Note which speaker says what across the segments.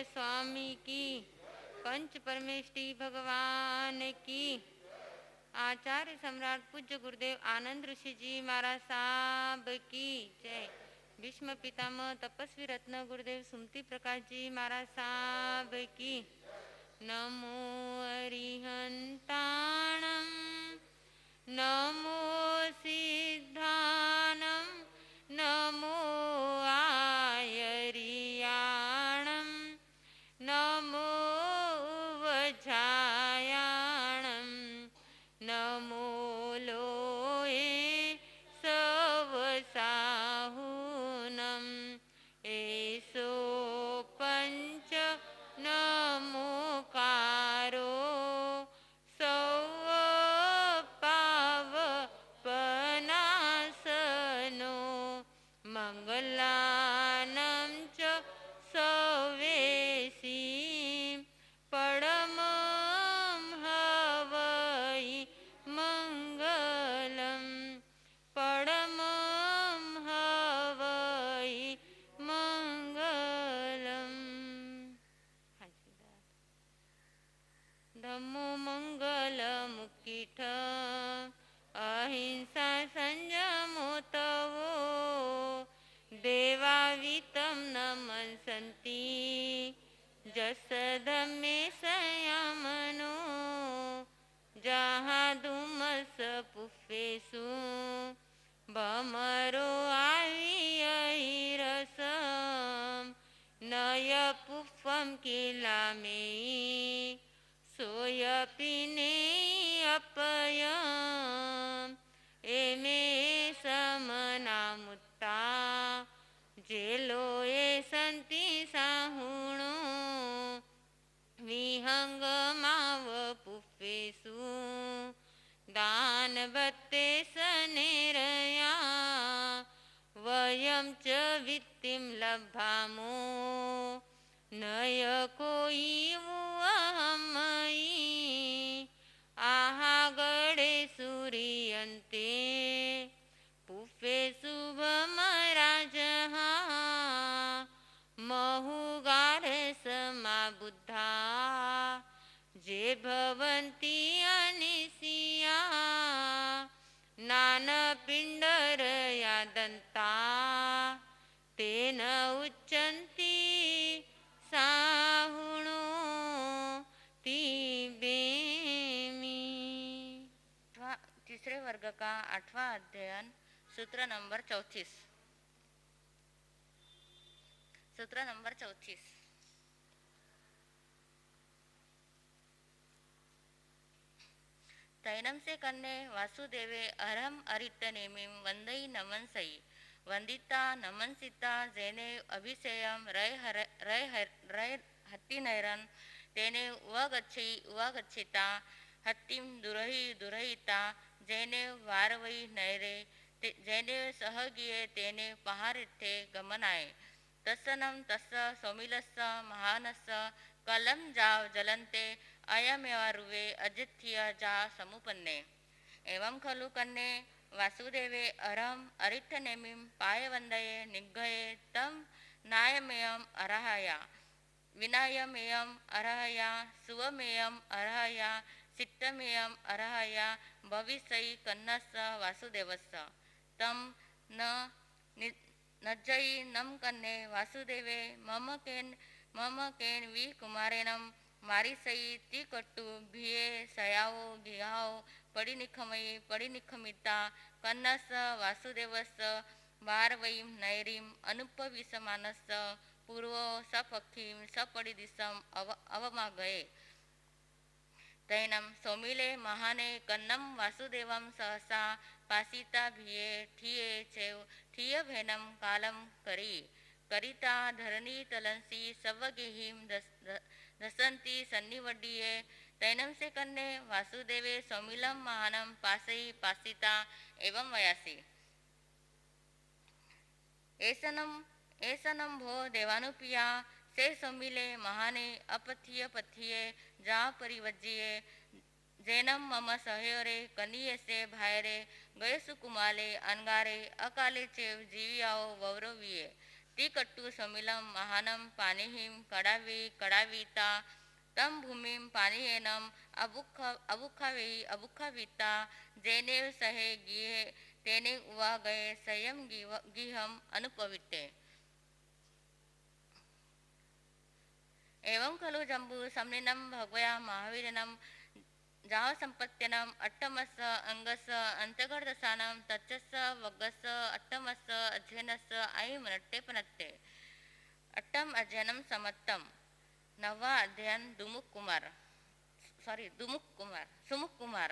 Speaker 1: स्वामी की, पंच परमेष्टि भगवान की। आचार्य सम्राट पूज्य गुरुदेव आनंद ऋषि जी महाराज साहब की जय। भीष्म पितामह तपस्वी रत्न गुरुदेव सुमति प्रकाश जी महाराज साहब की। नमो अरिहंताणं नमो सिद्धानं नमो आयर्याणं नमो वज्रायाणं नमो लोये सवसाहुनं एसो पंच नमोकारो सौपावपनासनो मंगलानं च सवेसी परमं हवै मंगलं परमं हवै मंगलम्। धम्मो मंगलमुखीठ अहिंसा संयमो तवो देवावितं नमस्सन्ति जसधम्मे संयमनो जहाँ धूमस पुष्पेषु भमरो आविरसं नय पुष्पं किलामेयी सोऽपि नेयपयम् एमे समनामुत्ता जेलोये सन्ति साहुणो विहङ्गमाव पुष्पेषु दानवत्ते सनेरया वयं च वित्तिं लभामो नय कोई वहमयि आहागडे सूर्यन्ते पुष्पेषु भमराजः महुगार समाबुद्धा जे भवन्ति अनिशिया नानपिण्डरया दन्ता तेन उच्यन्ते साहुणो तिबेमी। तीसरे वर्ग का 8वां अध्ययन सूत्र नंबर 34। सूत्र नंबर 34। तैनम से कन्ने वासुदेवे अरहम अरिट्टनेमिं वंदई नमनसई वंदिता नमनसिता जेने अभिषेयम रय हत्तिनैरन तेने उवागच्छिता हत्तिम दुरहिता जेने वारवई नैरे जेने सहगिये तेने पहारिथे गमनाय तस्सनं तस्स सौमिलस्स महानस्स कलम जाव जलन्ते अयमेवारुवे अजिथ्य जा समुपन्ने। एवं खलु कन्ने वासुदेवे अरहम अरिट्ठनेमिं पायवन्दये निग्घये तं नायमेयम् अरहया विनायमेयम् अरहया सुवमेयम् अरहया सिट्टमेयम् अरहया भविष्यति कन्नस्स वासुदेवस्स तं न नज्जयि नम कन्ने वासुदेवे मम केन वि कुमारेणं मारिसई ती कट्टु भिये सयावो गिहाओ पडिनिखमिता कन्नस वासुदेवस्य वारवईं नैरीं अनुपविशमानस्य पूर्वो सपक्षीं सपडिदिशम् अवमागये तैनं सौमिले महाने कन्नं वासुदेवं सहसा पासिता भिये ठिय भेनं कालं करिता धरणी तलंसी सवगेहिं दसंती सन्निवड्डिये तैनं से कन्ने वासुदेवे सौमिलं महानं पासई पासिता एवं वयासी ऐसनं भो देवानुपिया से सौमिले महाने अपथिये जा परिवज्जिये जैनम मम सहयोरे कनियसे भायरे गये सुकुमाले अनगारे अकाले चेव जीवियाओ वौरविये
Speaker 2: ती कट्टु समिलं महानं पानिहिं कडावी कडाविता तं भूमिं पानिहेनं अबुखावेई अबुखाविता जेने सहे गिहे तेने उवा गए संयम गिहम अनुपविते एवं खलु जम्बू समनिनं भगवया महावीरनं जाव संपत्त्यनम अट्टमस अंगस अंतगर्दसानम तच्चस वग्गस अट्टमस अध्ययनस आई मनट्टे पनत्ते अट्टम अध्ययनम समत्तम नवा अध्ययन दुमुख कुमार सुमुख कुमार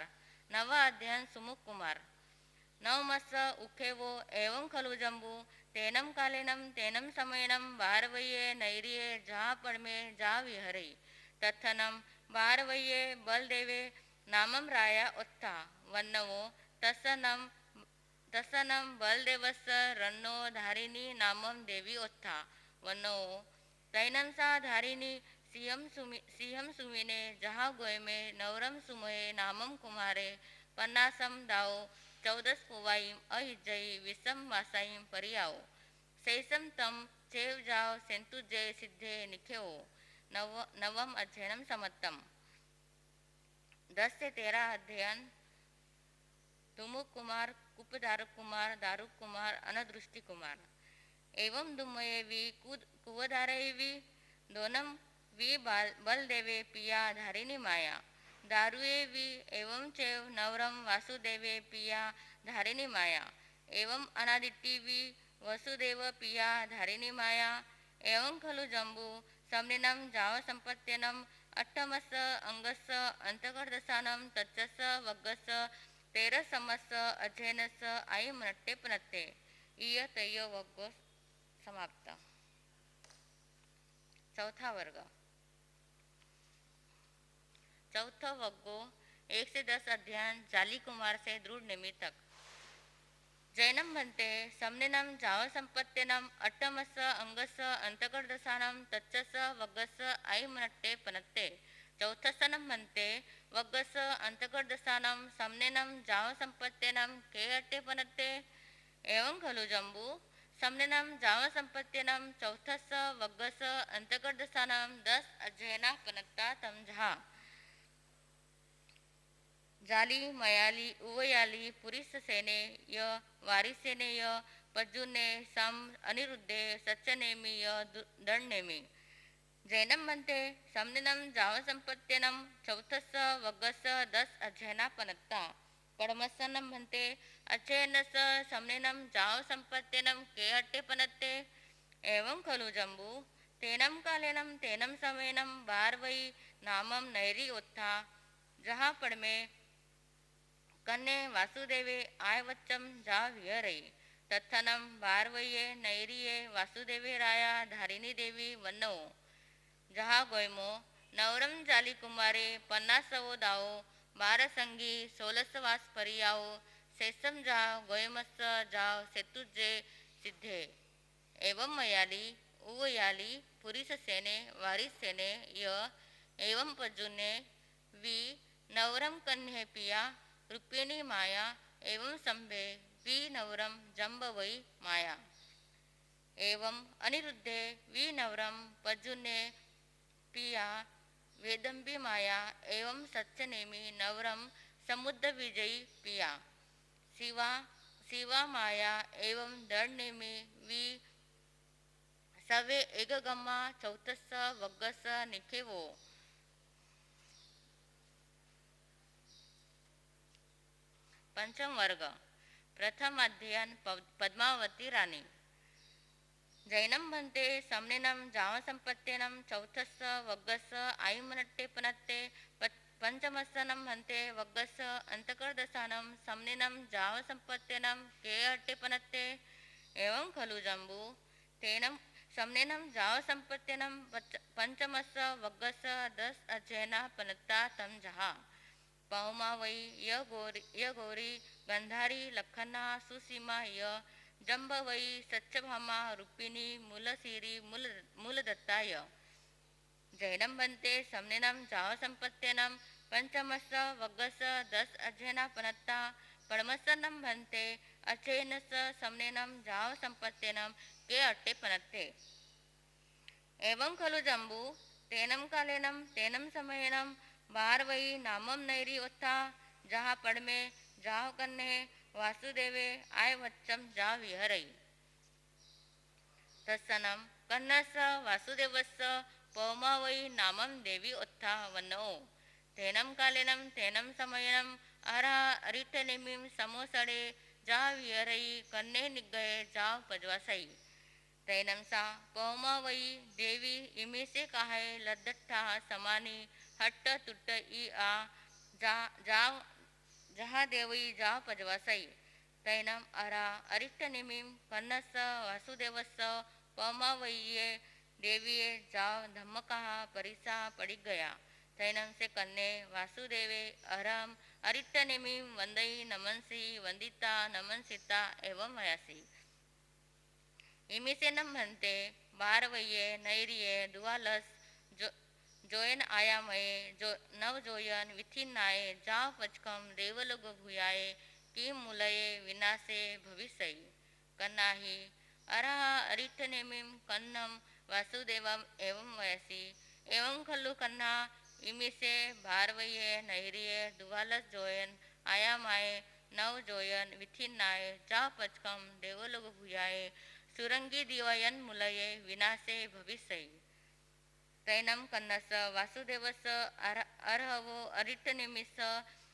Speaker 2: नवा अध्ययन सुमुख कुमार नवमस उखेवो एवं खलु जम्बू तेनम कालेनम तेनम समयनम बारवये नैरिये जा पड़मे जा विहरे तत्थनम बारवये बलदेवे नामम राया उत्था वन्नवो तसनम बलदेवस रन्नो धारिणी नामम देवी उत्था वन्नवो तैनंसा धारिणी सिंहम सुमिने जहा गोय में नवरम सुमये नामम कुमारे पन्नासम दाओ 14 पुवाईम अहिजई विषम वासाईम परियाओ सैसम तम चेव जाओ सेंतु जय सिद्धे निखेओ नवम अध्ययनम समत्तम 10 से 13 अध्ययन तुमुक कुमार कुपदारुक कुमार दारुक कुमार अनदृष्टि कुमार एवं दुमये वि कुवधारये वि दोनम वि बलदेवे पिया धारिणी माया दारुए वि एवं चैव नवरम वासुदेवे पिया धारिणी माया एवं अनादित्य वि वसुदेव पिया धारिणी माया एवं खलु जम्बू समनिनम जाव संपत्त्यनम अट्टमस अंगस अंतकर्दसानम तच्चस वग्गस तेरसमस अध्ययनस आई मनट्टे पनत्ते इय तय्य वग्गो समाप्त. चौथा वर्ग. चौथा वग्गो 1 से 10 अध्ययन जाली कुमार से दृढ़ निमित्तक. जैनम म्हणते समनिनम जाव संपत्त्यनम अट्टमस अंगस अंतकर्दसानम तच्चस वग्गस आई मनट्टे पनत्ते. चौथसनम म्हणते वग्गस अंतकर्दसानम समनिनम जाव संपत्त्यनम के अट्टे पनत्ते. एवं खलु जम्बू समनिनम जाव संपत्त्यनम चौथस वग्गस अंतकर्दसानम 10 अध्ययना पनत्ता तमझा जाली मयाली उवयाली पुरिस सेने य वारिसेने य पज्जुने सम अनिरुद्धे सच्चनेमी य दंडनेमी. जैनम म्हणते समनिनम जाव संपत्त्यनम चौथस वग्गस 10 अध्ययना पनत्ता. पडमसनम म्हणते अध्ययनस समनिनम जाव संपत्त्यनम के अट्टे पनत्ते. एवं खलु जम्बू तेनम कालेनम तेनम समयनम बारवई नामम नैरी उत्था जहा पड़मे कन्ने वासुदेवे आय वच्चम जा विहरे तत्थनम बारवये नैरिये वासुदेवे राया धारिणी देवी वन्नो जहा गोयमो नवरम जाली कुमारे 50 दाओ 12 संगी 16 वास परियाओ सेसम जा गोयमस जाव सेतुजे सिद्धे. एवं मयाली उवयाली पुरिस सेने वारिस सेने य एवं पज्जुने वि नवरम कन्हे पिया रुक्मिणी माया एवं संभे वि नवरम जंबवई माया. एवं अनिरुद्धे वि नवरम पज्जुने पिया वेदंबी माया एवं सच्चनेमी नवरम समुद्र विजयी पिया शिवा माया एवं दंडनेमी वि सवे एकगम्मा चौथस वग्गस निखेवो. पंचम वर्ग. प्रथम अध्ययन पद्मावती राणी. जैनम म्हणते समनिनम जाव संपत्त्यनम चौथस वग्गस आई मनट्टे पनत्ते. पंचमसनम म्हणते वग्गस अंतकर्दसानम समनिनम जाव संपत्त्यनम के अट्टे पनत्ते. एवं खलु जम्बू तेनम समनिनम जाव संपत्त्यनम पंचमस वग्गस 10 अध्ययना पनत्ता तमझहा पौमावई य गौरी गंधारी लखना सुसीमा य जंबवई सच्चभामा रुक्मिणी मूलसिरी मूलदत्ताय. जैनम बनते समनिनम जाव संपत्त्यनम पंचमस वग्गस 10 अध्ययना पनत्ता. परमस्सन्नं भन्ते अचेनस समनेनं जाव संपत्तेनं के अट्टे पनत्ते एवं खलु जम्बू तेनं कालेनं तेनं समयेनं भारवई नामम नैरी ओत्था जहाँ पड़मे जाव कन्ने वासुदेवे आय वच्चम जा विहरई तत्सनं कन्नस वासुदेवस्य पौमावई नामम देवी ओत्था वन्नो तेनं कालेनं तेनं समयेनं अरा अरिटनेमिं समोसड़े जा विहरई कन्ने निगये जाव पजवासई तैनं सा पौमावई देवी इमे से काहे लद्दठा समानी हट्ट तुट्ट ई आ जाव जहा देवई जाव पजवासई तैनम अरा अरिष्टनिमिं कन्नस वासुदेवस्य पौमावईये देवीये जाव धम्मका परिसा पड़ी गया तैनम से कन्ने वासुदेवे अरम अरिष्टनिमिं वंदई नमनसी वंदिता नमनसिता एवं मयासी इमिसेनम भन्ते बारवये नैरिये दुवालस जोयन आयामये जो नव जोयन विथिनाये जाव पचकम देवलोक भूयाये की मुलये विनाशे भविष्यई कन्नाहि अरह अरिष्टनेमिं कन्नम वासुदेवम एवं वयसी एवं खलु कन्ना इमिसे बारवये नैरिये दुवालस जोयन आयामाये नव जोयन विथिनाये जाव पचकम देवलोक भूयाये सुरंगी दिवायन मुलये विनाशे भविष्यई तैनं कन्नस वासुदेवस अर्हवो अरिष्टनिमिष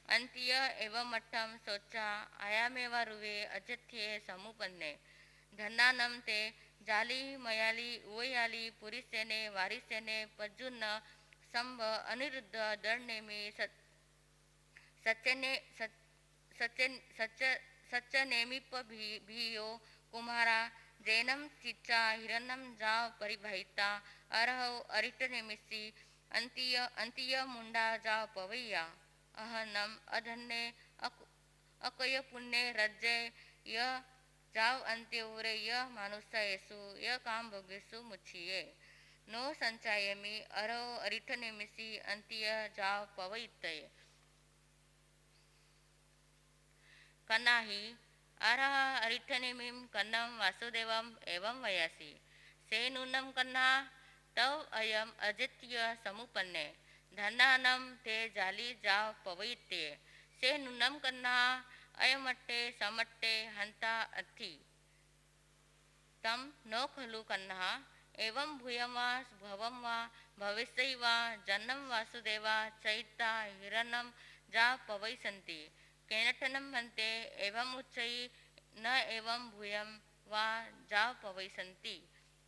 Speaker 2: अंत्य एवं मठम सोचा आयामेवा रुवे अजथ्ये समुपन्ने धन्नानम ते जाली मयाली उवयाली पुरीसेने वारिसेने पज्जुन्न संभ अनिरुद्ध दर्नेमी सच्चनेमिप भीयो कुमारा जैनम चिच्चा हिरण्यम जाव परिभाइता अरहव अरिष्टनेमिसी अंतिय मुंडा जाव पवैया अहनम अधन्ने अकय पुण्य रज्जे य जाव अंत्य उरे य मानुषयेसु य काम भोगेसु मुच्छिये नो संचायमी अरहव अरिष्टनेमिसी अंतिय जाव पवैतये कन्नाहि अरह अरिष्टनेमिं कन्नं वासुदेवम एवं वयासी से नूनं कन्ना तव अयम अजित्य समुपन्ने धन्नानं ते जाली जाव पवैत्ये से नूनं कन्ना अयमट्टे समट्टे हंता अथि तम नो खलु कन्ना एवं भूयं वा भवं वा भविष्यै वा जन्म वासुदेवा चैता हिरण्यं जा पवैसन्ति केनटनं भन्ते एवं उच्चै न एवं भूयं वा जा पवैसन्ति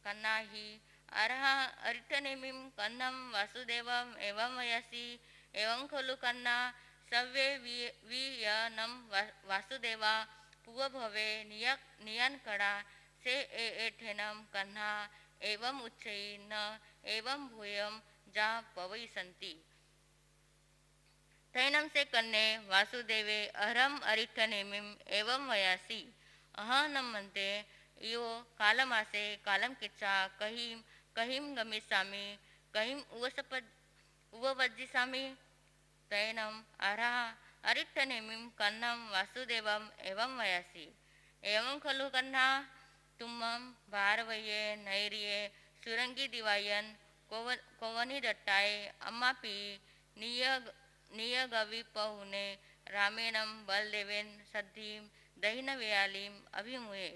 Speaker 2: कन्नाहि अरह अरिष्टनेमिं कन्नं वासुदेवम एवं वयसी एवं खलु कन्ना सव्ये वियनं वासुदेवा पुव भवे नियन कड़ा से एठेनं कन्हा एवं उच्चै न एवं भूयं जा पवैसन्ति तैनं से कन्ने वासुदेवे अहरम अरिष्टनेमिं एवं वयासी अहनम मन्ते यो कालमासे कालम किच्चा कहिम गमिष्यामि कहिम उववज्जिष्यामि तैनं अरह अरिष्टनेमिं कन्नं वासुदेवम एवं वयासी एवं खलु कन्हा तुम्मं भारवये नैरिये सुरंगी दिवायन कोवनी दट्टाए अम्मापी नियगवि पहुने रामेणं बलदेवेन सद्धीम दहिन वेयालीम अभिमुहे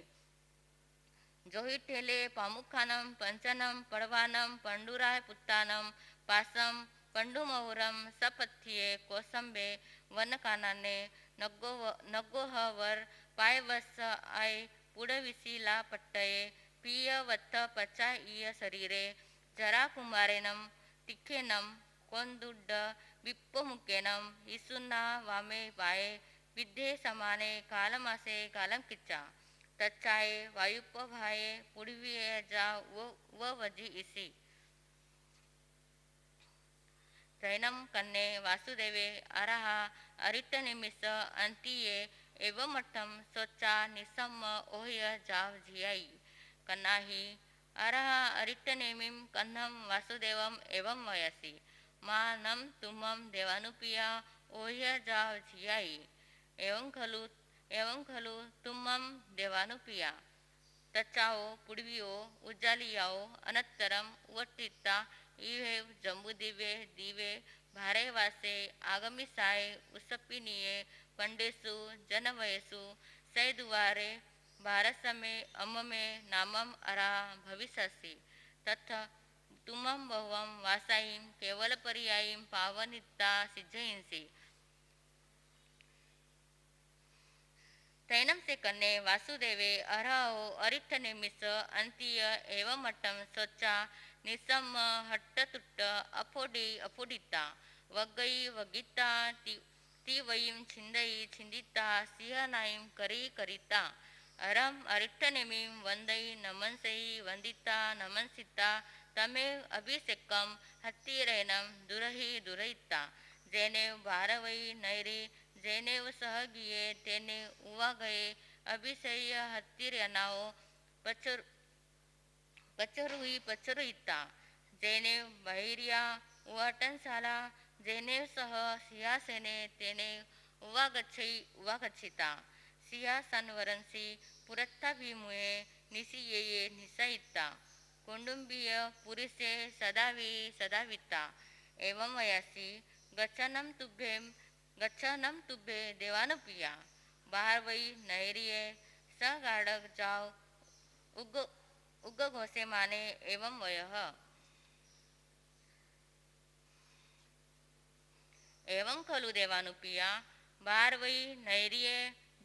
Speaker 2: जोहिठेले पामुखानं पंचनं पड़वानं पंडुराय पुत्तानं पासम पंडुमहुरम सपथ्ये कोसंबे वनकानने नग्गोहवर पायवस आय पुडविसीला पट्टये पिय वत्थ पचा इय शरीरे जरा कुमारेनं तिखेनं कोंदुड्ड विप्पमुखेनं इसुन्ना वामे पाये विद्धे समाने कालमासे कालम किच्चा तच्चाये वायुप्प भाये पुडविये जा व वजी इसी तैनं कन्ने वासुदेवे अरह अरिष्टनेमिष अंतिये एवं मठम सोचा निसम्म ओह्य जाव झियाई कन्नाहि अरह अरिष्टनेमिं कन्नं वासुदेवम एवं वयसी मानं तुमं देवानुपिया ओह्य जाव झियाई एवं खलु एवं खलु तुम्मं देवानुपिया तच्चाओ पुड्वियो उज्जालियाओ अनत्तरम उवट्टिता इवेव जम्बुदिवे दिवे भारे वासे आगमिसाय उसपिनिये पंडेसु जनवयसु सैदुवारे भारसमे अम्ममे नामम अरा भविष्यसि तथा तुमं बहुवं वासाईं केवलपर्यायीं पावनिता सिद्धयंसि तैनं से कन्ने वासुदेवे अरहो अरिष्ठनिमिष अंतीय एवं मट्टम सोचा निसम हट्टतुट्ट अफोडिता वग्गई वगिता तिवयीं छिंदई छिंदिता सिंहनाईं करिता अरम अरिष्ठनिमिं वंदई नमंसई वंदिता नमंसिता तमेव अभिषेकम हत्तिरेनं दुरहिता जेने भारवई नैरी जेनेव सहगिये तेने उवा गए अभिषय हत्तिरनाओ पचरुईता जेने बहिरिया उवाटनशाला जेने सह सिंहासने तेने उवा गच्छिता सिंहासनवरंसी पुरत्ताभिमुये निसिये निसाइता कुंडुंबीय पुरुषे सदाविता एवं वयासी गच्छनम तुभ्ये देवानुपिया बाहर वही नहरिये सगाड़क जाओ उग घोषे माने एवं वयः एवं खलु देवानुपिया बाहर वही नहरिये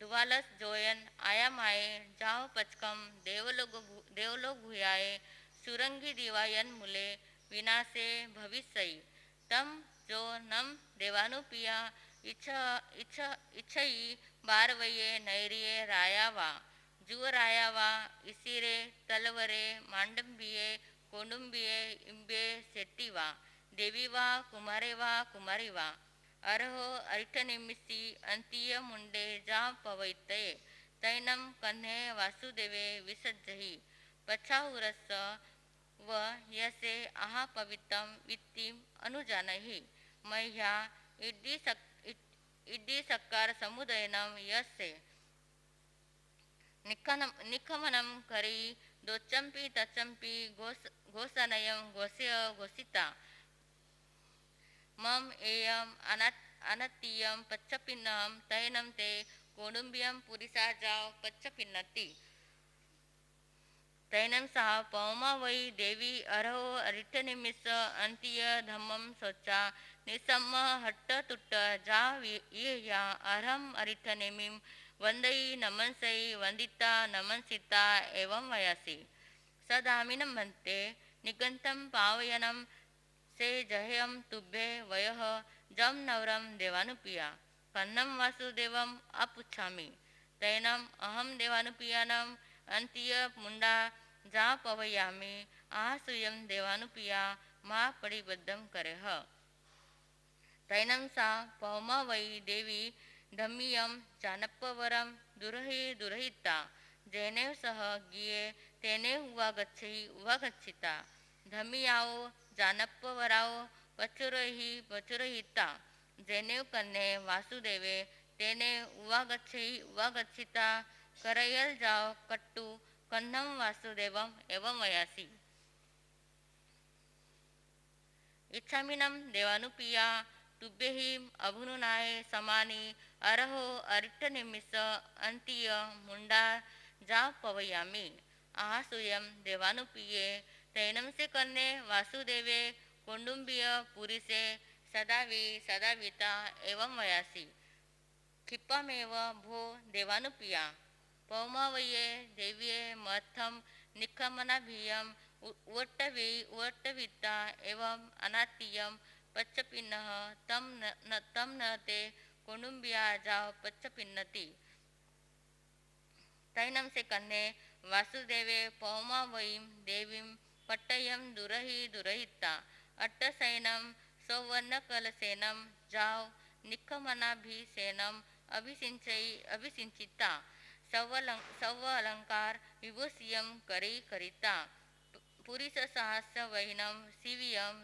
Speaker 2: दुवालस जोयन आया माए जाओ पचकम देवलोग भूयाए सुरंगी दिवायन मुले विनाशे भविष्यई तम जो नम देवानुपिया इच्छई बारवये नैरिये रायावा जुवरायावा इसिरे तलवरे मांडंबिये कोडुंबिये इंबे सेट्टीवा देवीवा कुमारीवा अरहो अरिठनिमिसी अंतीय मुंडे जा पवैते तैनम कन्हे वासुदेवे विसज्जहि पछाहुरस व यसे आहा पवित्रम वित्तिम अनुजानहि मह्या इड्डी सक्कार समुदयनम यसे निखमनम करी दोचंपी तचंपी घोषणयम घोषिता मम एयम अनतीयम पच्चपिन्नम तैनम ते कोडुंबियम पुरिसा जाओ पच्चपिन्नति तैनम सा पौमा वै देवी अरहो अरिठनिमिष अंतीय धम्मम सोचा निसम हट्ट तुट्ट जा या अरहम अरिठनिमिं वंदई नमंसई वंदिता नमंसिता एवं वयासी सदामिनं मन्ते निगंतम पावयनम से जहेयम तुभ्ये वयः जम नवरम देवानुपिया कन्नम वासुदेवम अपुच्छामि तैनम अहम देवानुपियानम अंतीय मुंडा जा पवयामि आसूयम देवानुपिया मा परिबद्धम करेह तैनं सा पौमा वै देवी धम्मियम जानप्पवरम दुरहिता जेने सह गिये तेने उवा गच्छिता धम्मियाओ जानप्पवराओ पचुरहिता जेने कन्ने वासुदेवे तेने उवा गच्छिता करयल जाओ कट्टू कन्नम वासुदेवम एवं वयासी इच्छामिनम देवानुपिया तुभ्यहिम अभुनुनाय समानी अरहो अरिष्ठनिमिष अंतीय मुंडा जा पवयामि आसूयम देवानुपिये तैनं से कन्ने वासुदेवे कोडुंबिय पुरिसे सदाविता एवं वयासी क्षिप्पमेव भो देवानुपिया पौमावये देव्ये मथम निखमनाभियम उवट्टविता एवं अनातीयम पच्चपिन्नः तम न ते कोडुंबिया जाओ पच्चपिन्नति तैनं से कन्ने वासुदेवे पौमा वयीं देवीं पट्टयम दुरहिता अट्टसैनं सौवर्णकलसेनं जाओ निखमनाभिसेनम अभिसिंचिता सव्वलंकार विभूषियम करिता पुरुष सहस्य वहिनम शिवियम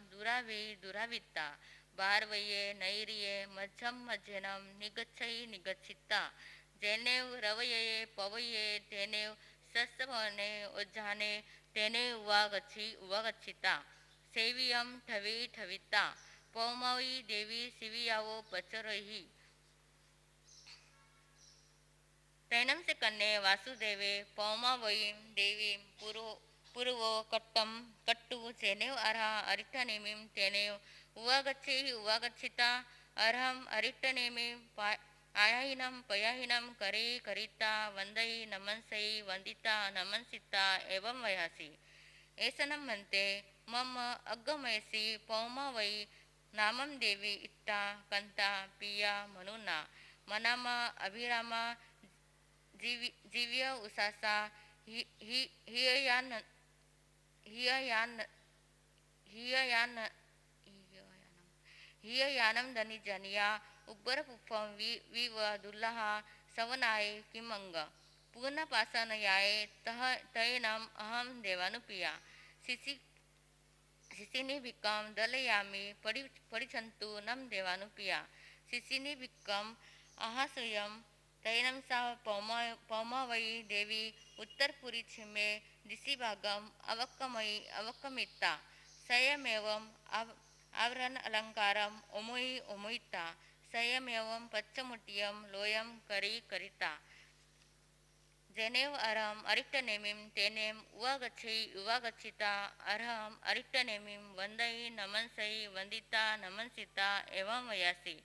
Speaker 2: जेनेव रवये पवये तेनेव सस्भवने उज्जाने तेने उवागच्छिता सेवियम ठवी ठविता पौमावी देवी शिवियावो पचरही तैनम से कन्ने वासुदेवे पौमावयीं देवीं पुरवो कट्टु जेनेव अर्हा अरिष्टनेमिं तेनेव उवागच्छिता अर्हम अरिष्टनेमिं आयाहिनं पयाहिनं करे करिता वंदई नमनसई वंदिता नमनसिता एवं वयासी ऐसनं म्हणते मम अग्गमयसी पौमावयी नामम देवी इत्ता कंता पिया म्हणूना मनामा अभिरामा जीव्य उसासा हिययान हिययानम धनी जनिया उब्बर पुष्पम विव दुल्लहा सवनाय किमंग पूर्णपासन याये तैनम अहम देवानुपिया शिशिनी भिक्कम दलयामी पडिछंतु नम देवानुपिया शिशिनी भिक्कम अहासयम तैनम सा पौमावयी देवी उत्तरपुरी छिमे दिशि भागम अवक्कमिता संयमेवम आवरण अलंकारम ओमुइता संयमेवम पच्चमुटियम लोयम करिता जेनेव अर्हम अरिष्टनेमिं तेनेम उवागच्छिता अर्हम अरिष्टनेमिं वंदई नमनसई वंदिता नमनसिता एवं वयासी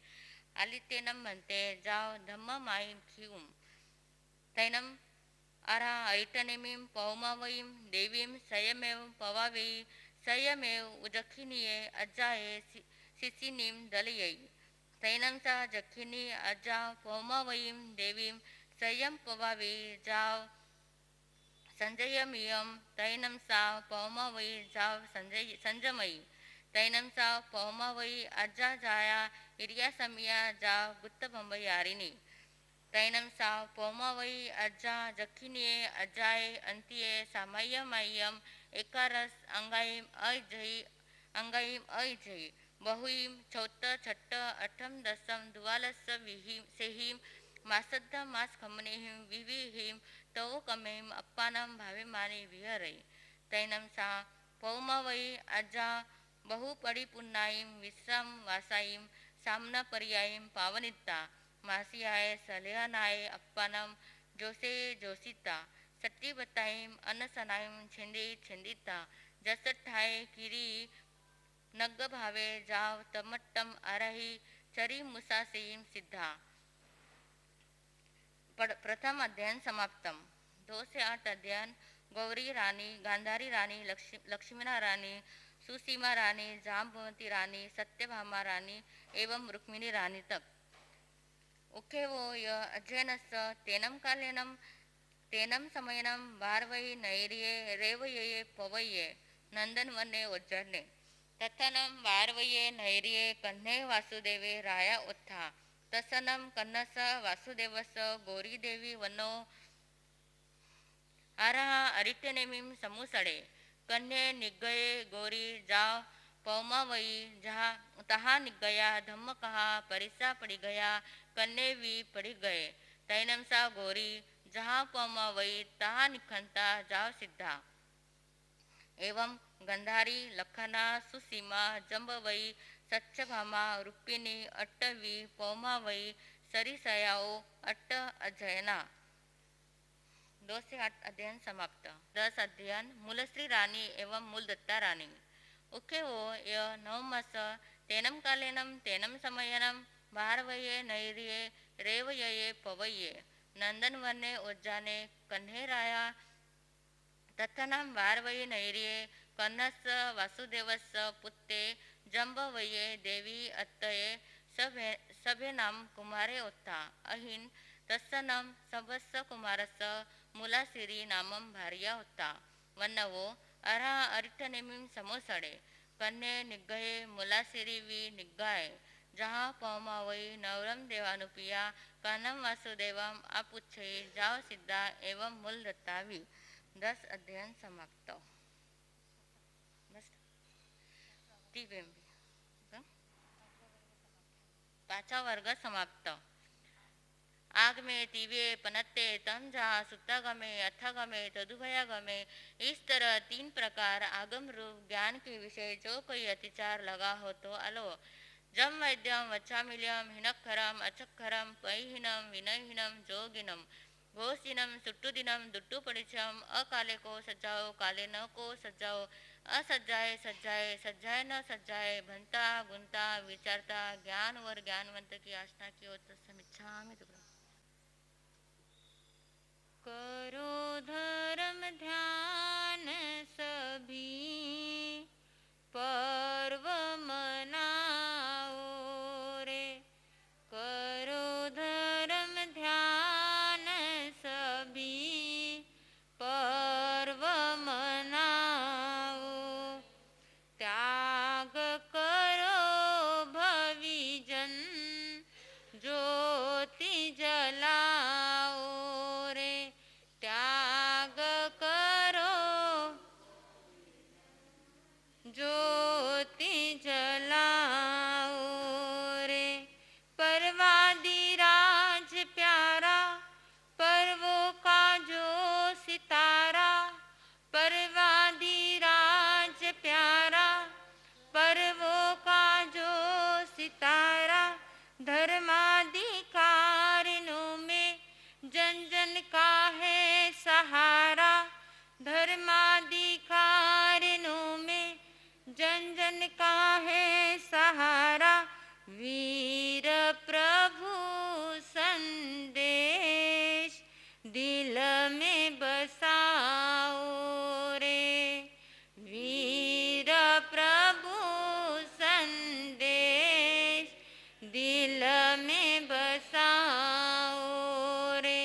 Speaker 2: आलितेनम म्हणते जाव धम्म माई खिऊम तैनम अर्हा अरिष्टनेमिं पौमावयीं देवीं संयमेव पवावेयी संयमेव उजखिनिये अज्जाये शिशिनीं दलयई तैनम सा जखिनी अज्जा पौमावयीं देवीं संयम पवावी जाव संजयमियम तैनम सा पौमावयी जाव संजमयी तैनम सा पौमावयी अज्जा जाया इरिया समिया जाव गुत्तबंबयारिनी तैनम सा पौमावयी अज्जा जखिनिये अज्जाये अंतिये सामय्यमय्यम एकारस अंगाईम अजयी बहुईम चौत्त छट्ट अठम दसम दुवालस सेहिम मासद्ध मास खमनेहिम विविहिम तवो कमेम अप्पानम भावेमाने विहरई तैनम सा पौमावयी अज्जा बहु परिपुन्नाईम विश्रम वासाईम सामना पर्यायीम पावनिता मासियाय सलेहनाय अप्पानम जोसे जोसिता सट्टी बताईम अनसनाईम छिंदिता जसठाय किरी नग्ग भावे जाव तमट्टम आरही चरी मुसासीम सिद्धा प्रथम अध्ययन समाप्तम 2 से 8 अध्ययन गौरी रानी गांधारी रानी लक्ष्मीना रानी सुसीमा रानी जाम्बवती रानी सत्यभामा रानी एवं रुक्मिणी रानी तक उखे वो य अध्ययनस तेनम कालेनम तेनम समयनम वारवई नैरिये रेवये पवये नंदन वने उज्जरने तथनम वारवये नैरिये कन्हे वासुदेवे राया उत्था तसनम कन्नस वासुदेवस गोरी देवी वनो आरहा अरिष्टनेमिं समुसडे कन्हे निगये गोरी जाव पौमावयी जहा तहा निगया धम्म कहा परिसा पड़ी गया कन्हे भी पड़ी गए तैनम सा गोरी जहाँ पौमावयी तहा निखंता जाव सिद्धा एवं गंधारी लखना सुसीमा जंबवई सत्यभामा रुक्मिणी अट्टवी पौमावई सरिसयाओ अट्ट अध्ययना 2 से 8 अध्ययन समाप्त 10 अध्ययन मूलश्री रानी एवं मूलदत्ता रानी उखे वो य नवमस तेनम कालेनम तेनम समयनम भारवये नैरिये रेवये पवये नंदन वने उज्जाने कन्हेराया तथनम वारवयी नैरिये कन्नस वासुदेवस पुत्ते जंबवये देवी अत्तये सभे नाम कुमारे उत्था अहिन तत्सनम सबस्स कुमारस मुलासिरी नामम भार्या उत्था वन्नवो अर्हा अरिष्टनेमिं समोसडे कन्हे निग्गये मुलासिरी वी निग्गाये जहाँ पौमावई नवरम देवानुपिया कानम वासुदेवम आपुच्छे जाव सिद्धा एवं मूल दत्तावी 10 अध्ययन समाप्त बस ती बेंबी 5वा वर्ग समाप्त आग में तीवे पनत्ते तम जहाँ सुप्तागमे अथागमे तदुभयागमे। इस तरह 3 प्रकार आगम रूप ज्ञान के विषय जो कोई अतिचार लगा हो तो अलो। जम वैद्यम वच्चामिल्यम हिनक्षरम अचक्षरम पैहीनम विनयहीनम जोगिनम घोषिनम सुट्टुदिनम दुट्टु परिचम। अकाले को सज्जाओ काले न को सज्जाओ। असज्जाए सज्जाए सज्जाए न सज्जाए भनता गुनता विचारता ज्ञान वर ज्ञानवंत की आस्था की ओर तत्समिच्छामि तुभ्रम।
Speaker 1: करो धर्म ध्यान सभी पर्व मनाओ रे। करो धर्म ध्यान सभी पर्व मनाओ। त्याग करो भविजन ज्योति जलाओ रे। त्याग करो ज्योति जलाओ रे। परवादी राज प्यारा पर्वों का जो सितारा। परवादी राज प्यारा पर्वों का जो सितारा। धर्माधिकारिणों में जन जन का है सहारा। धर्माधिकारिणों में जन जन का है सहारा। वीर प्रभु संदेश दिल में बसाओ रे। वीर प्रभु संदेश दिल में बसाओ रे।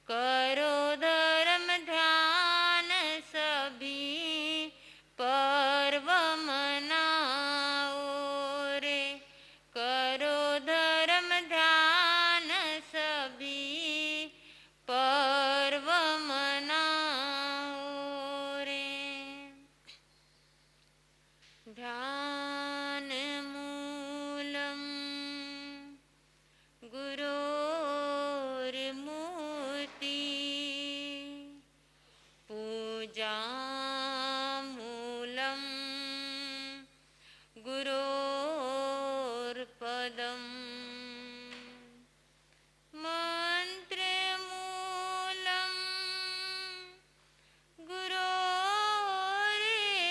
Speaker 1: करो धर्म ध्यान सभी पर्व मनाओ रे। करो धर्म ध्यान सभी पर्व मनाओ रे। ध्यान मूलम गुरोर्मूर्ति पूजा मूलम गुरोर्पदम मंत्र मूलम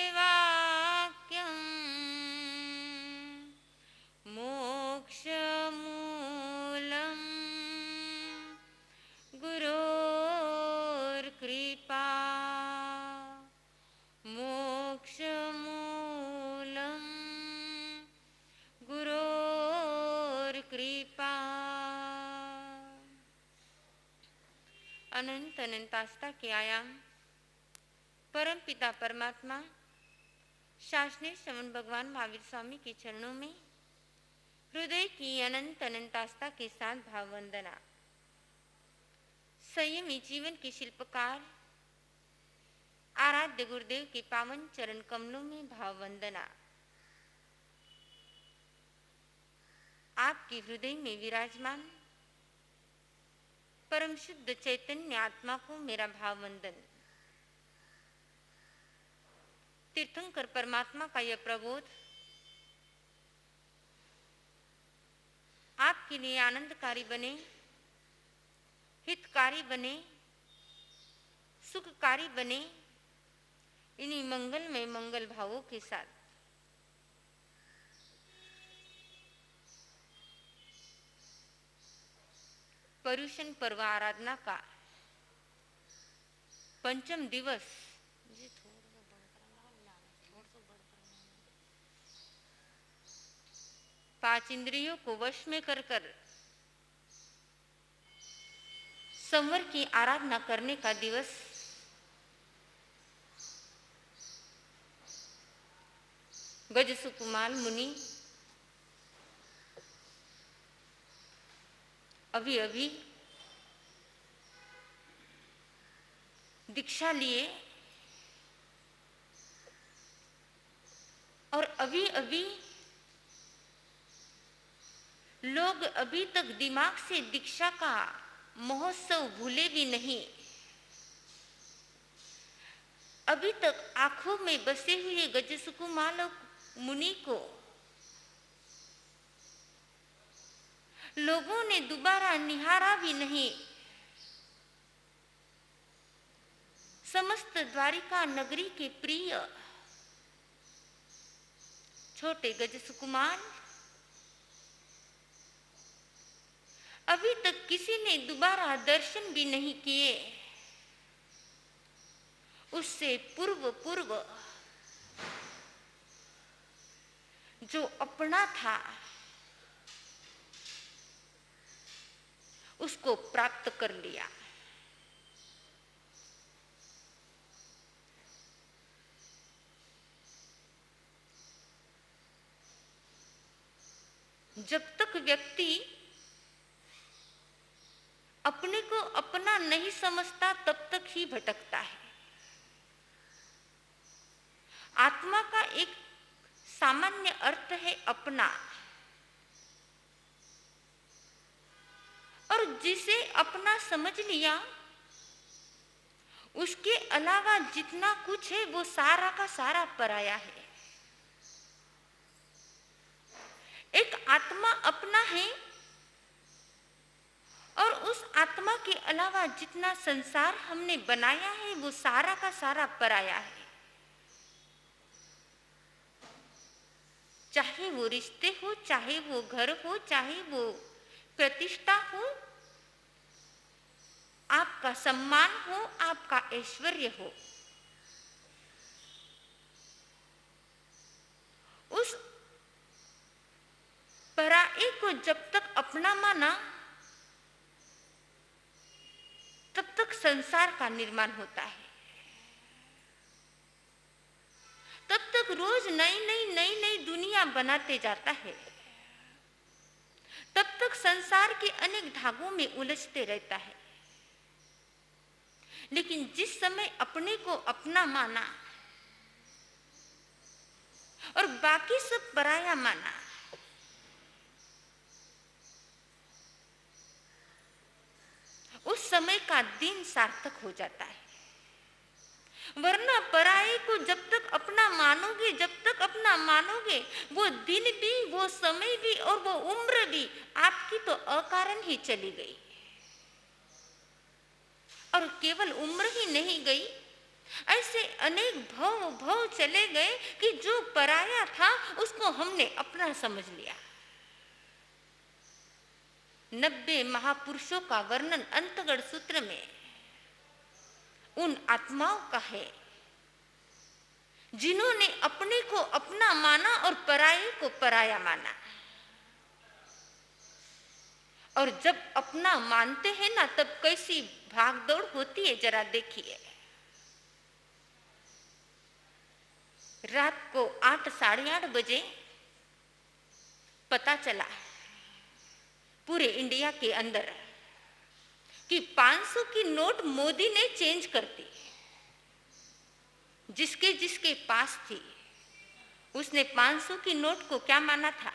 Speaker 1: गुरोर्वाक्यम मोक्ष मूलम गुरोर्कृपा। मोक्ष मूलम गुरोर्कृपा। अनंत अनंतास्ता के आयाम परम पिता परमात्मा शासनीय श्रवण भगवान महावीर स्वामी के चरणों में हृदय की अनंत अनंतास्ता के साथ भाव वंदना। संयमी जीवन के शिल्पकार आराध्य गुरुदेव के पावन चरण कमलों में भाव वंदना। आपके हृदय में विराजमान परम शुद्ध चैतन्य आत्मा को मेरा भाव वंदन। तीर्थंकर परमात्मा का यह प्रबोध आपके लिए आनंदकारी बने, हितकारी बने, सुखकारी बने। इन्हीं मंगलमय मंगल भावों के साथ पर्युषण पर्व आराधना का पंचम दिवस पांच इंद्रियों को वश में कर संवर की आराधना करने का दिवस गज सुकुमार मुनि अभी अभी दीक्षा लिए और अभी अभी लोग अभी तक दिमाग से दीक्षा का महोत्सव भूले भी नहीं। अभी तक आंखों में बसे हुए गजसुकुमार मुनि को लोगों ने दोबारा निहारा भी नहीं। समस्त द्वारिका नगरी के प्रिय छोटे गजसुकुमार अभी तक किसी ने दोबारा दर्शन भी नहीं किए। उससे पूर्व जो अपना था उसको प्राप्त कर लिया। जब तक व्यक्ति अपने को अपना नहीं समझता तब तक ही भटकता है। आत्मा का एक सामान्य अर्थ है अपना, और जिसे अपना समझ लिया उसके अलावा जितना कुछ है वो सारा का सारा पराया है। एक आत्मा अपना है और उस आत्मा के अलावा जितना संसार हमने बनाया है वो सारा का सारा पराया है। चाहे वो रिश्ते हो, चाहे वो घर हो, चाहे वो प्रतिष्ठा हो, आपका सम्मान हो, आपका ऐश्वर्य हो, उस पराये को जब तक अपना माना तब तक संसार का निर्माण होता है। तब तक रोज नई दुनिया बनाते जाता है। तब तक संसार के अनेक धागों में उलझते रहता है। लेकिन जिस समय अपने को अपना माना और बाकी सब पराया माना, उस समय का दिन सार्थक हो जाता है। वरना पराये को जब तक अपना मानोगे, जब तक अपना मानोगे, वो दिन भी, वो समय भी और वो उम्र भी आपकी तो अकारण ही चली गई। और केवल उम्र ही नहीं गई, ऐसे अनेक भव चले गए कि जो पराया था उसको हमने अपना समझ लिया। 90 महापुरुषों का वर्णन अंतगढ़ सूत्र में उन आत्माओं का है जिन्होंने अपने को अपना माना और पराये को पराया माना। और जब अपना मानते हैं ना, तब कैसी भागदौड़ होती है जरा देखिए। रात को 8 साढ़े 8 बजे पता चला पूरे इंडिया के अंदर कि 500 की नोट मोदी ने चेंज कर दी। जिसके जिसके पास थी उसने 500 की नोट को क्या माना था?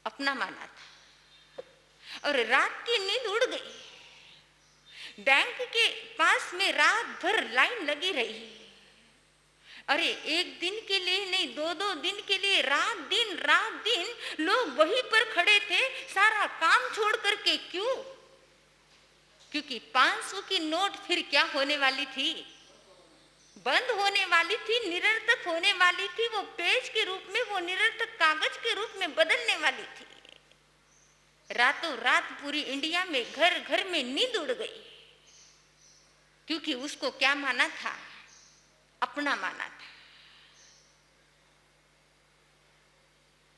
Speaker 1: अपना माना था। और रात की नींद उड़ गई। बैंक के पास में रात भर लाइन लगी रही। अरे एक दिन के लिए नहीं, 2-2 दिन के लिए रात दिन लोग वहीं पर खड़े थे, सारा काम छोड़ करके। क्यों? क्योंकि 500 की नोट फिर क्या होने वाली थी? बंद होने वाली थी, निरर्थक होने वाली थी। वो पेज के रूप में, वो निरर्थक कागज के रूप में बदलने वाली थी। रातों रात पूरी इंडिया में घर घर में नींद उड़ गई। क्योंकि उसको क्या माना था? अपना माना था।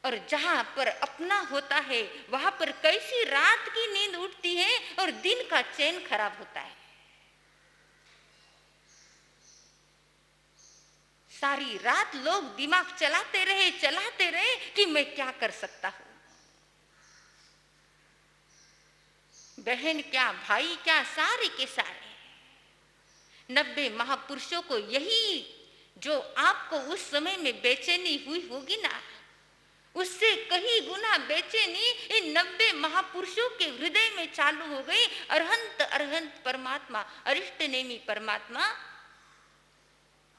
Speaker 1: और जहां पर अपना होता है वहां पर कैसी रात की नींद उठती है और दिन का चैन खराब होता है। सारी रात लोग दिमाग चलाते रहे कि मैं क्या कर सकता हूं। बहन क्या, भाई क्या, सारे के सारे 90 महापुरुषों को यही जो आपको उस समय में बेचैनी हुई होगी ना, उससे कहीं गुना बेचैनी इन 90 महापुरुषों के हृदय में चालू हो गई। अरहंत अरहंत परमात्मा, अरिष्ट नेमी परमात्मा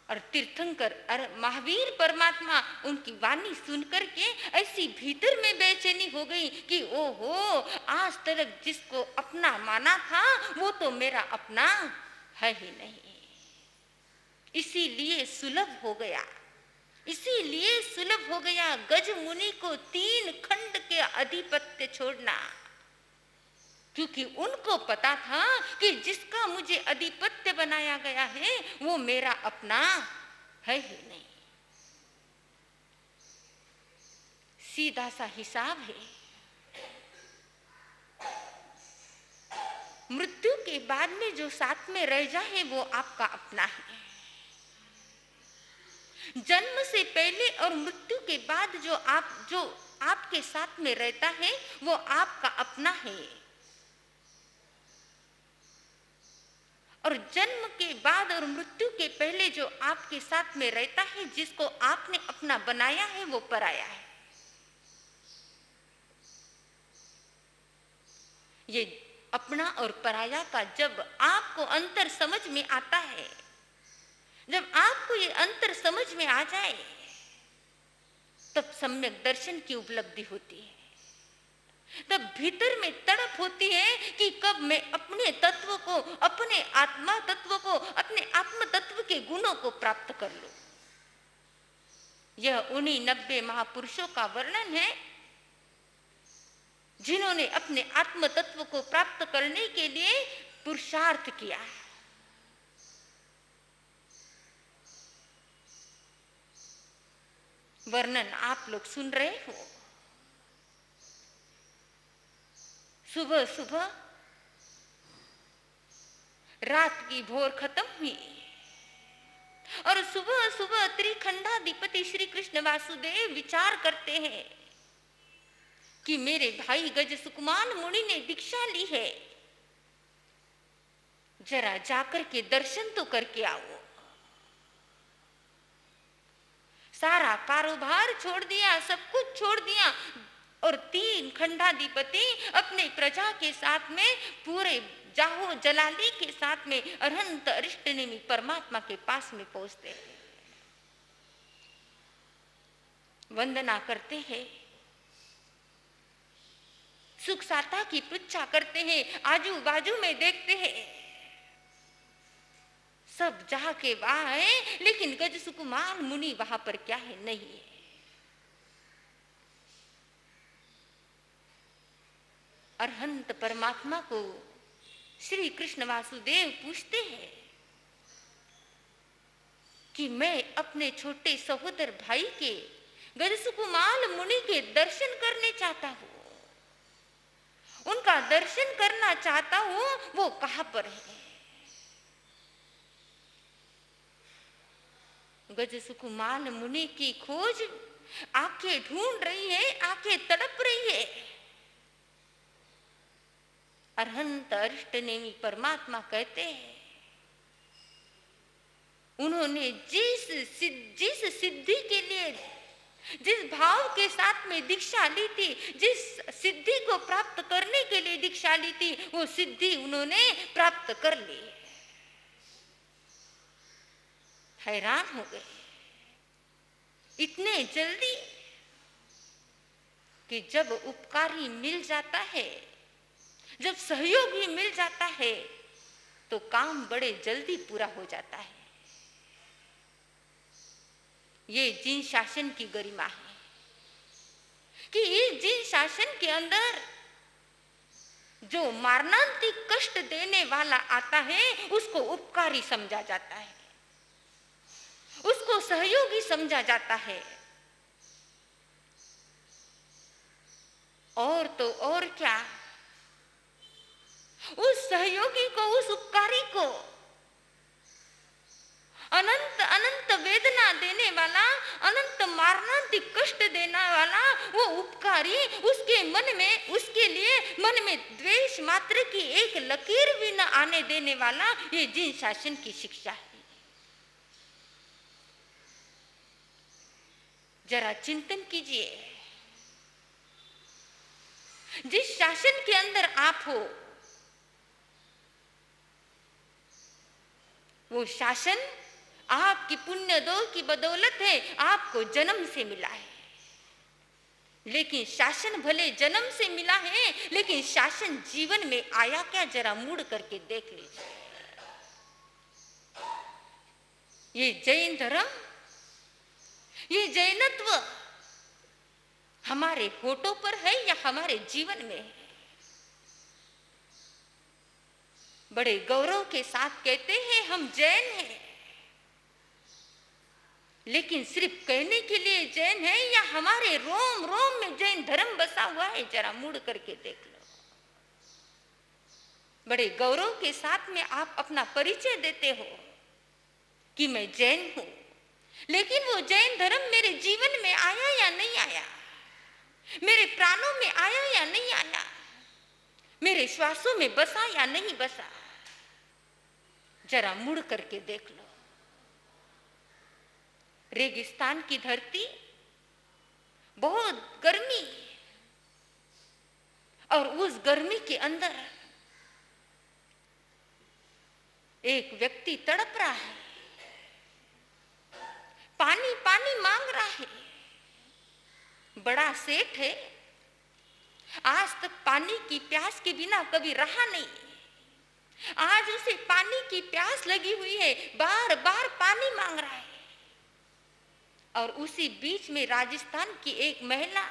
Speaker 1: और तीर्थंकर महावीर परमात्मा, उनकी वाणी सुनकर के ऐसी भीतर में बेचैनी हो गई कि ओहो, आज तक जिसको अपना माना था वो तो मेरा अपना है ही नहीं। इसीलिए सुलभ हो गया, इसीलिए सुलभ हो गया गज मुनि को 3 खंड के अधिपत्य छोड़ना, क्योंकि उनको पता था कि जिसका मुझे अधिपत्य बनाया गया है वो मेरा अपना है ही नहीं। सीधा सा हिसाब है। मृत्यु के बाद में जो साथ में रह जाए वो आपका अपना है। जन्म से पहले और मृत्यु के बाद जो आपके साथ में रहता है वो आपका अपना है, और जन्म के बाद और मृत्यु के पहले जो आपके साथ में रहता है, जिसको आपने अपना बनाया है, वो पराया है। ये अपना और पराया का जब आपको अंतर समझ में आता है, जब आपको ये अंतर समझ में आ जाए, तब सम्यक दर्शन की उपलब्धि होती है। तब भीतर में तड़प होती है कि कब मैं अपने तत्व को, अपने आत्मा तत्व को, अपने आत्म तत्व के गुणों को प्राप्त कर लूं। यह उन्हीं 90 महापुरुषों का वर्णन है जिन्होंने अपने आत्म तत्व को प्राप्त करने के लिए पुरुषार्थ किया। वर्णन आप लोग सुन रहे हो। सुबह सुबह रात की भोर खत्म हुई और सुबह सुबह त्रिखंडाधिपति श्री कृष्ण वासुदेव विचार करते हैं कि मेरे भाई गज सुकुमार मुनि ने दीक्षा ली है, जरा जाकर के दर्शन तो करके आओ। सारा कारोबार छोड़ दिया, सब कुछ छोड़ दिया और 3 खंडाधिपति अपने प्रजा के साथ में, पूरे जाहो जलाली के साथ में अरहंत अरिष्ट नेमी परमात्मा के पास में पहुंचते हैं, वंदना करते हैं, सुख साता की पृच्छा करते हैं, आजू बाजू में देखते हैं, सब जहां के वहां है, लेकिन गज सुकुमार मुनि वहां पर क्या है, नहीं है। अरहंत परमात्मा को श्री कृष्ण वासुदेव पूछते हैं कि मैं अपने छोटे सहोदर भाई के गज सुकुमार मुनि के दर्शन करने चाहता हूं, उनका दर्शन करना चाहता हूं, वो कहां पर है। गज सुकुमार मुनि की खोज आंखें ढूंढ रही है, आंखें तड़प रही है। अरहंत अरिष्ट नेमी परमात्मा कहते हैं, उन्होंने जिस सिद्धि के लिए, जिस भाव के साथ में दीक्षा ली थी, जिस सिद्धि को प्राप्त करने के लिए दीक्षा ली थी, वो सिद्धि उन्होंने प्राप्त कर ली। हैरान हो गए, इतने जल्दी कि जब उपकारी मिल जाता है, जब सहयोगी मिल जाता है, तो काम बड़े जल्दी पूरा हो जाता है। ये जिन शासन की गरिमा है कि इस जिन शासन के अंदर जो मारणांतिक कष्ट देने वाला आता है, उसको उपकारी समझा जाता है, उसको सहयोगी समझा जाता है। और तो और क्या, उस सहयोगी को, उस उपकारी को अनंत अनंत वेदना देने वाला, अनंत मारणांतिक कष्ट देने वाला वो उपकारी, उसके मन में, उसके लिए मन में द्वेष मात्र की एक लकीर भी न आने देने वाला, ये जिन शासन की शिक्षा है। जरा चिंतन कीजिए, जिस शासन के अंदर आप हो, वो शासन आपकी पुण्य दो की बदौलत है, आपको जन्म से मिला है। लेकिन शासन भले जन्म से मिला है, लेकिन शासन जीवन में आया क्या, जरा मुड़ करके देख लीजिए। ये जैन धर्म, ये जैनत्व हमारे होठों पर है या हमारे जीवन में है? बड़े गौरव के साथ कहते हैं हम जैन हैं, लेकिन सिर्फ कहने के लिए जैन है या हमारे रोम रोम में जैन धर्म बसा हुआ है, जरा मुड़ करके देख लो। बड़े गौरव के साथ में आप अपना परिचय देते हो कि मैं जैन हूं, लेकिन वो जैन धर्म मेरे जीवन में आया या नहीं आया, मेरे प्राणों में आया या नहीं आया, मेरे श्वासों में बसा या नहीं बसा, जरा मुड़ करके देख लो। रेगिस्तान की धरती, बहुत गर्मी, और उस गर्मी के अंदर एक व्यक्ति तड़प रहा है, पानी पानी मांग रहा है। बड़ा सेठ है, आज तक पानी की प्यास के बिना कभी रहा नहीं, आज उसे पानी की प्यास लगी हुई है, बार बार पानी मांग रहा है। और उसी बीच में राजस्थान की एक महिला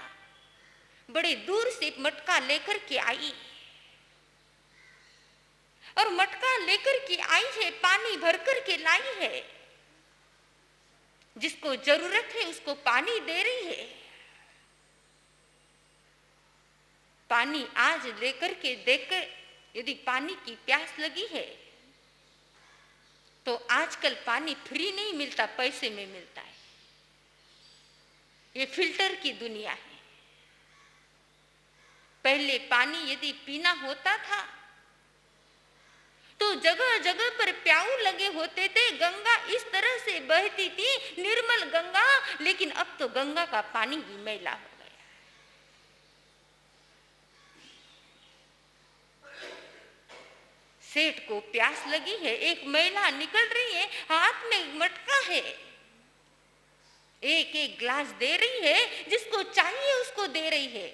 Speaker 1: बड़े दूर से मटका लेकर के आई, और मटका लेकर के आई है, पानी भर कर के लाई है, जिसको जरूरत है उसको पानी दे रही है। पानी आज लेकर के देखकर यदि पानी की प्यास लगी है तो आजकल पानी फ्री नहीं मिलता, पैसे में मिलता है। ये फिल्टर की दुनिया है। पहले पानी यदि पीना होता था तो जगह जगह पर प्याऊ लगे होते थे, गंगा इस तरह से बहती थी, निर्मल गंगा, लेकिन अब तो गंगा का पानी भी मैला हो गया। सेठ को प्यास लगी है, एक महिला निकल रही है, हाथ में मटका है, एक एक ग्लास दे रही है, जिसको चाहिए उसको दे रही है।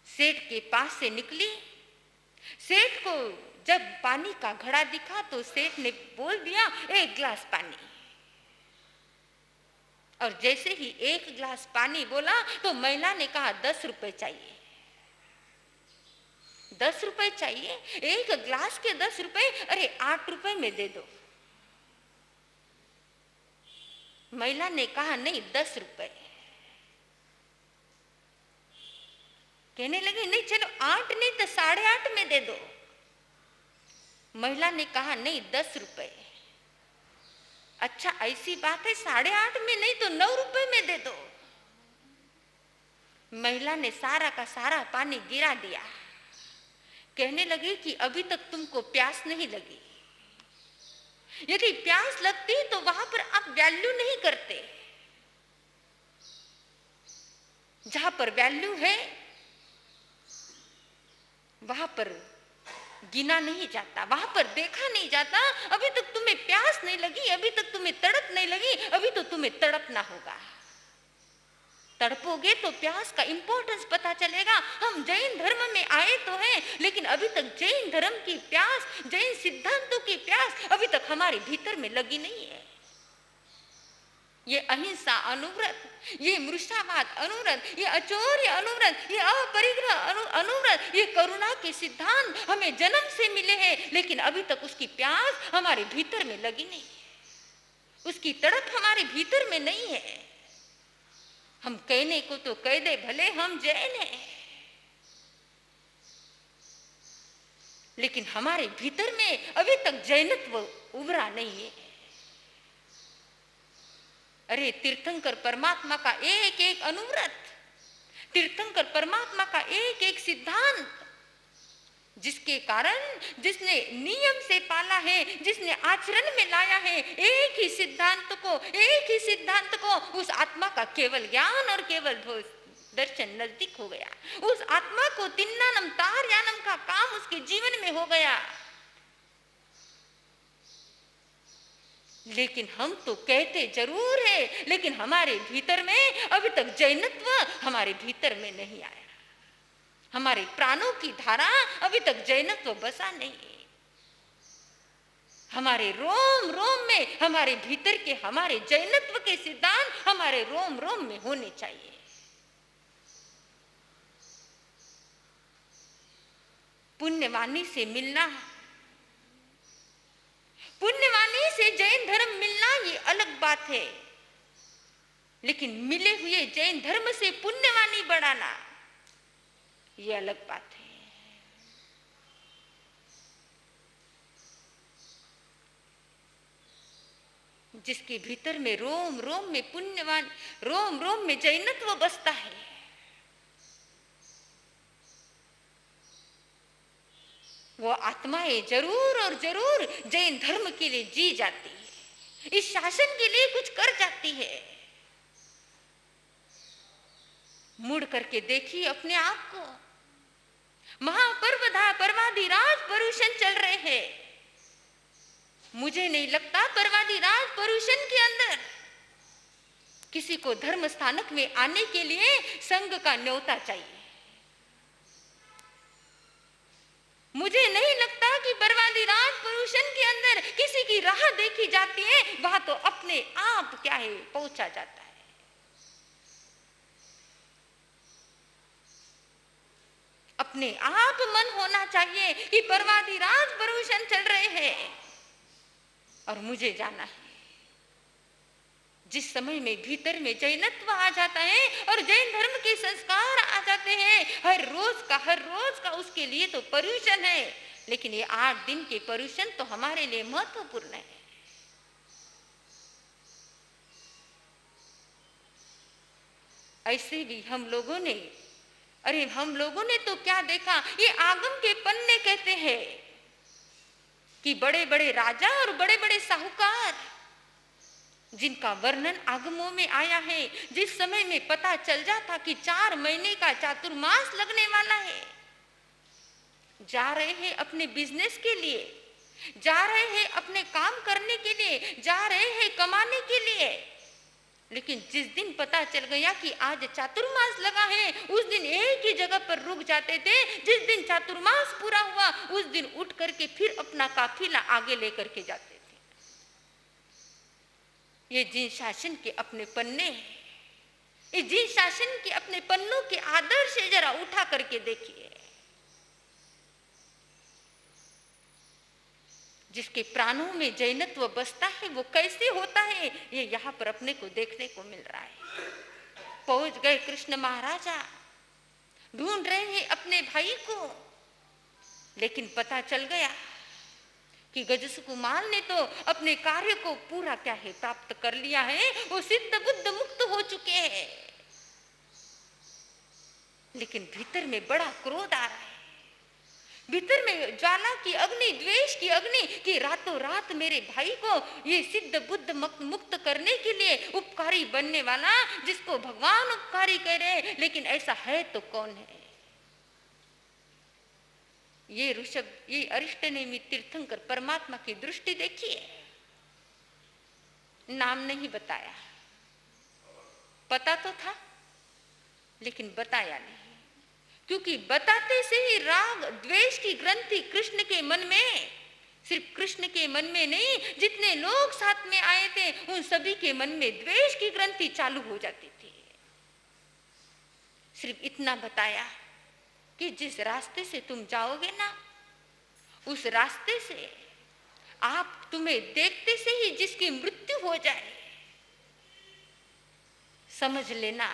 Speaker 1: सेठ के पास से निकली, सेठ को जब पानी का घड़ा दिखा तो सेठ ने बोल दिया 1 गिलास पानी, और जैसे ही 1 गिलास पानी बोला तो महिला ने कहा 10 रुपए चाहिए। 10 रुपए चाहिए, 1 गिलास के 10 रुपए, अरे 8 रुपए में दे दो। महिला ने कहा नहीं 10 रुपए। कहने लगी नहीं चलो 8 नहीं तो 8.5 में दे दो। महिला ने कहा नहीं 10 रुपए। अच्छा ऐसी बात है, 8.5 में नहीं तो 9 रुपए में दे दो। महिला ने सारा का सारा पानी गिरा दिया। कहने लगी कि अभी तक तुमको प्यास नहीं लगी, यदि प्यास लगती तो वहां पर आप वैल्यू नहीं करते। जहां पर वैल्यू है वहां पर गिना नहीं जाता, वहां पर देखा नहीं जाता। अभी तक तुम्हें प्यास नहीं लगी, अभी तक तुम्हें तड़प नहीं लगी, अभी तो तुम्हें तड़पना होगा। तड़पोगे तो प्यास का इंपॉर्टेंस पता चलेगा। हम जैन धर्म में आए तो हैं, लेकिन अभी तक जैन धर्म की प्यास, जैन सिद्धांतों की प्यास अभी तक हमारे भीतर में लगी नहीं है। ये अहिंसा अनुव्रत, ये मृषावाद अनुव्रत, ये अचौर्य अनुव्रत, ये अपरिग्रह अनुव्रत, ये करुणा के सिद्धांत हमें जन्म से मिले हैं, लेकिन अभी तक उसकी प्यास हमारे भीतर में लगी नहीं है, उसकी तड़प हमारे भीतर में नहीं है। हम कहने को तो कह दे भले हम जैन हैं, लेकिन हमारे भीतर में अभी तक जैनत्व उभरा नहीं है। अरे तीर्थंकर परमात्मा का एक एक अनुव्रत, तीर्थंकर परमात्मा का एक एक सिद्धांत, जिसके कारण जिसने नियम से पाला है, जिसने आचरण में लाया है, एक ही सिद्धांत को उस आत्मा का केवल ज्ञान और केवल दर्शन नजदीक हो गया। उस आत्मा को तिन्नानम तारयानम का काम उसके जीवन में हो गया। लेकिन हम तो कहते जरूर है, लेकिन हमारे भीतर में अभी तक जैनत्व हमारे भीतर में नहीं आया। हमारे प्राणों की धारा अभी तक जैनत्व बसा नहीं है। हमारे रोम रोम में, हमारे भीतर के हमारे जैनत्व के सिद्धांत हमारे रोम रोम में होने चाहिए। पुण्यवाणी से मिलना, पुण्यवाणी से जैन धर्म मिलना ये अलग बात है, लेकिन मिले हुए जैन धर्म से पुण्यवाणी बढ़ाना ये अलग बात है। जिसके भीतर में रोम रोम में पुण्यवान, रोम रोम में जैनत्व बसता है, वो आत्माएं जरूर और जरूर जैन धर्म के लिए जी जाती है, इस शासन के लिए कुछ कर जाती है। मुड़ करके देखिए अपने आप को। महापर्वधा पर्वाधिराज परुषण चल रहे हैं। मुझे नहीं लगता पर्वाधिराज परुषण के अंदर किसी को धर्म स्थानक में आने के लिए संघ का न्योता चाहिए। मुझे नहीं लगता कि पर्वाधिराज परुषण के अंदर किसी की राह देखी जाती है, वहां तो अपने आप क्या है पहुंचा जाता है। अपने आप मन होना चाहिए कि पर्वाधिराज परुषण चल रहे हैं और मुझे जाना है। जिस समय में भीतर में जैनत्व आ जाता है और जैन धर्म के संस्कार आ जाते हैं, हर रोज का उसके लिए तो पर्युषण है, लेकिन ये 8 दिन के पर्युषण तो हमारे लिए महत्वपूर्ण है। ऐसे भी हम लोगों ने तो क्या देखा, ये आगम के पन्ने कहते हैं कि बड़े बड़े राजा और बड़े बड़े साहूकार जिनका वर्णन आगमों में आया है, जिस समय में पता चल जाता कि 4 महीने का चातुर्मास लगने वाला है, जा रहे हैं अपने बिजनेस के लिए, जा रहे हैं अपने काम करने के लिए, जा रहे हैं कमाने के लिए, लेकिन जिस दिन पता चल गया कि आज चातुर्मास लगा है, उस दिन एक ही जगह पर रुक जाते थे। जिस दिन चातुर्मास पूरा हुआ उस दिन उठ करके फिर अपना काफिला आगे लेकर के जाते थे। ये जिन शासन के अपने पन्ने हैं, ये जिन शासन के अपने पन्नों के आदर्श से जरा उठा करके देखिए। जिसके प्राणों में जैनत्व बसता है वो कैसे होता है, ये यहाँ पर अपने को देखने को मिल रहा है। पहुंच गए कृष्ण महाराजा, ढूंढ रहे हैं अपने भाई को, लेकिन पता चल गया कि गजसुकुमार ने तो अपने कार्य को पूरा क्या है प्राप्त कर लिया है, वो सिद्ध बुद्ध मुक्त हो चुके हैं। लेकिन भीतर में बड़ा क्रोध आ रहा है, भीतर में ज्वाला की अग्नि, द्वेष की अग्नि कि रातों रात मेरे भाई को ये सिद्ध बुद्ध मुक्त करने के लिए उपकारी बनने वाला, जिसको भगवान उपकारी कह रहे हैं, लेकिन ऐसा है तो कौन है? ये ऋषभ, ये अरिष्टनेमि तीर्थंकर परमात्मा की दृष्टि देखिए। नाम नहीं बताया, पता तो था लेकिन बताया नहीं, क्योंकि बताते से ही राग द्वेष की ग्रंथि कृष्ण के मन में, सिर्फ कृष्ण के मन में नहीं, जितने लोग साथ में आए थे उन सभी के मन में द्वेष की ग्रंथि चालू हो जाती थी। सिर्फ इतना बताया कि जिस रास्ते से तुम जाओगे ना, उस रास्ते से आप, तुम्हें देखते से ही जिसकी मृत्यु हो जाए, समझ लेना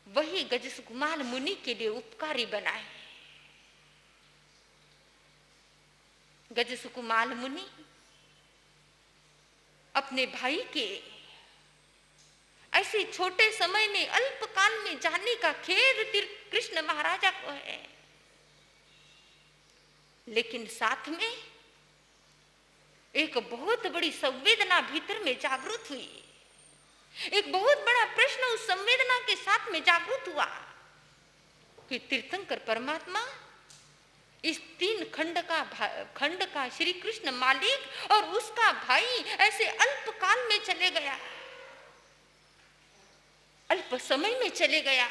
Speaker 1: वही गजसुकुमार मुनि के लिए उपकारी बना है। गजसुकुमार मुनि अपने भाई के ऐसे छोटे समय में, अल्प काल में जाने का खेद कृष्ण महाराजा को है, लेकिन साथ में एक बहुत बड़ी संवेदना भीतर में जागृत हुई एक बहुत बड़ा प्रश्न उस संवेदना के साथ में जागृत हुआ कि तीर्थंकर परमात्मा इस तीन खंड का श्री कृष्ण मालिक और उसका भाई ऐसे अल्प काल में चले गया, अल्प समय में चले गया।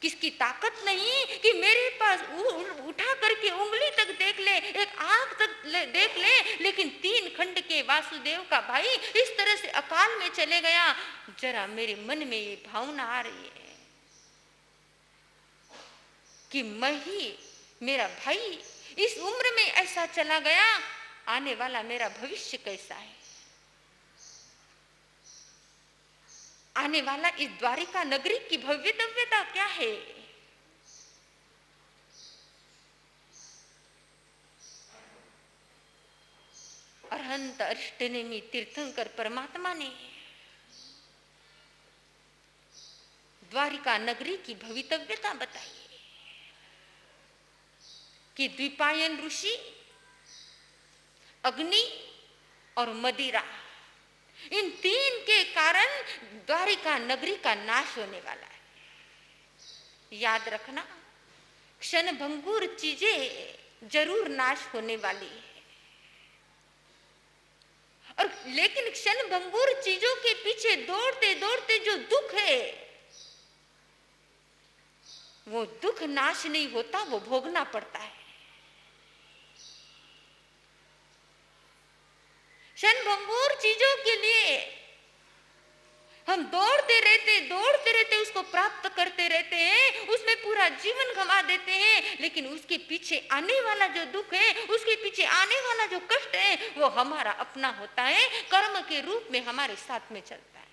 Speaker 1: किसकी ताकत नहीं कि मेरे पास उठा करके उंगली तक देख ले, एक आंख तक देख ले, लेकिन तीन खंड के वासुदेव का भाई इस तरह से अकाल में चले गया। जरा मेरे मन में ये भावना आ रही है कि मैं ही, मेरा भाई इस उम्र में ऐसा चला गया, आने वाला मेरा भविष्य कैसा है, आने वाला इस द्वारिका नगरी की भव्य दिव्यता क्या है। अरहंत अरिष्टनेमी तीर्थंकर परमात्मा ने द्वारिका नगरी की भवितव्यता बताई कि द्विपायन ऋषि, अग्नि और मदिरा, इन तीन के कारण द्वारिका नगरी का नाश होने वाला है। याद रखना, क्षणभंगुर चीजें जरूर नाश होने वाली है, और लेकिन क्षणभंगुर चीजों के पीछे दौड़ते दौड़ते जो दुख है, वो दुख नाश नहीं होता, वो भोगना पड़ता है। क्षणभंगुर चीजों के लिए हम दौड़ते रहते उसको प्राप्त करते रहते हैं, उसमें पूरा जीवन गंवा देते हैं, लेकिन उसके पीछे आने वाला जो दुख है, उसके पीछे आने वाला जो कष्ट है, वो हमारा अपना होता है, कर्म के रूप में हमारे साथ में चलता है।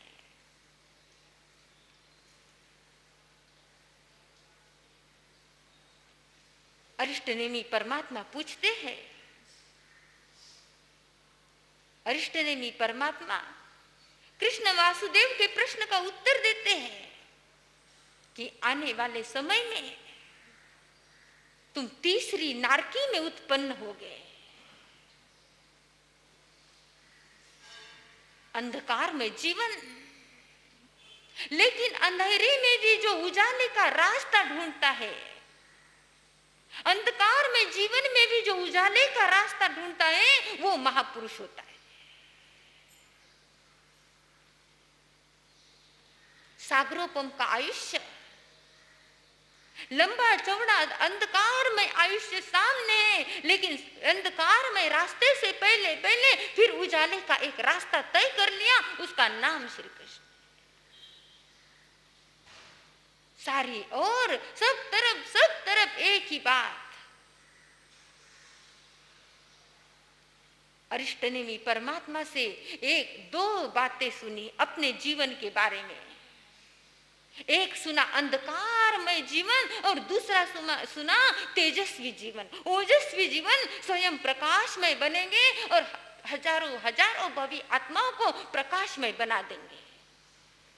Speaker 1: अरिष्टनेमी परमात्मा पूछते हैं, अरिष्टनेमी परमात्मा कृष्ण वासुदेव के प्रश्न का उत्तर देते हैं कि आने वाले समय में तुम तीसरी नारकी में उत्पन्न होगे। अंधकार में जीवन, लेकिन अंधेरे में भी जो उजाले का रास्ता ढूंढता है, अंधकार में जीवन में भी जो उजाले का रास्ता ढूंढता है, वो महापुरुष होता है। सागरोपम का आयुष्य, लंबा चौड़ा अंधकार में आयुष्य सामने है, लेकिन अंधकार में रास्ते से पहले पहले फिर उजाले का एक रास्ता तय कर लिया, उसका नाम श्री कृष्ण। सारी और सब तरफ एक ही बात। अरिष्टनेमी परमात्मा से एक दो बातें सुनी अपने जीवन के बारे में। एक सुना अंधकारमय जीवन और दूसरा सुना तेजस्वी जीवन। ओजस्वी जीवन स्वयं प्रकाशमय बनेंगे और हजारों भवी आत्माओं को प्रकाशमय बना देंगे।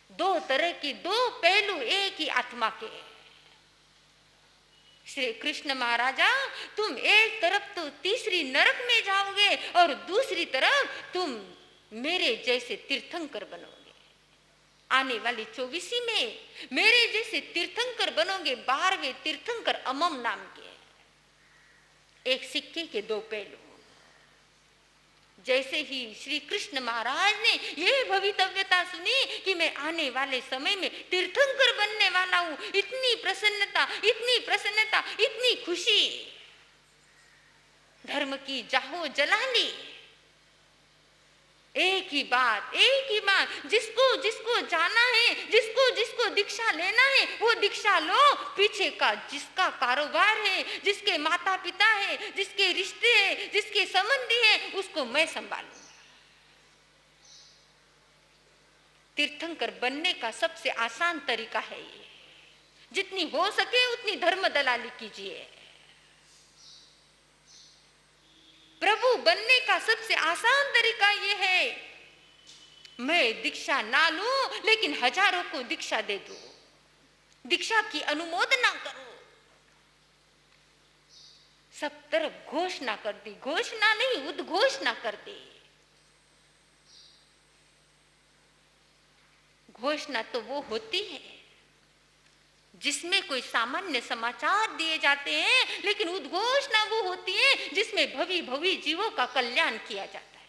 Speaker 1: दो तरह की, दो पहलू एक ही आत्मा के। श्री कृष्ण महाराजा, तुम एक तरफ तो तीसरी नरक में जाओगे और दूसरी तरफ तुम मेरे जैसे तीर्थंकर बनोगे। आने वाली 24वीं में मेरे जैसे तीर्थंकर बनोगे। 12वें तीर्थंकर अमम नाम के। एक सिक्के के दो पहलू। जैसे ही श्री कृष्ण महाराज ने यह भवितव्यता सुनी कि मैं आने वाले समय में तीर्थंकर बनने वाला हूं, इतनी प्रसन्नता, इतनी खुशी, धर्म की जाहो जला ली। एक ही बात, जिसको जाना है, जिसको दीक्षा लेना है, वो दीक्षा लो। पीछे का जिसका कारोबार है, जिसके माता पिता है, जिसके रिश्ते हैं, जिसके संबंधी है, उसको मैं संभालूंगा। तीर्थंकर बनने का सबसे आसान तरीका है ये। जितनी हो सके उतनी धर्म दलाली कीजिए। प्रभु बनने का सबसे आसान तरीका यह है, मैं दीक्षा ना लूं लेकिन हजारों को दीक्षा दे दूं। दीक्षा की अनुमोदना करो। सब तरफ घोषणा कर दी, घोषणा नहीं उद्घोषणा कर दी। उद्घोषणा तो वो होती है जिसमें कोई सामान्य समाचार दिए जाते हैं, लेकिन उद्घोषणा वो होती है जिसमें भवी भवी जीवों का कल्याण किया जाता है।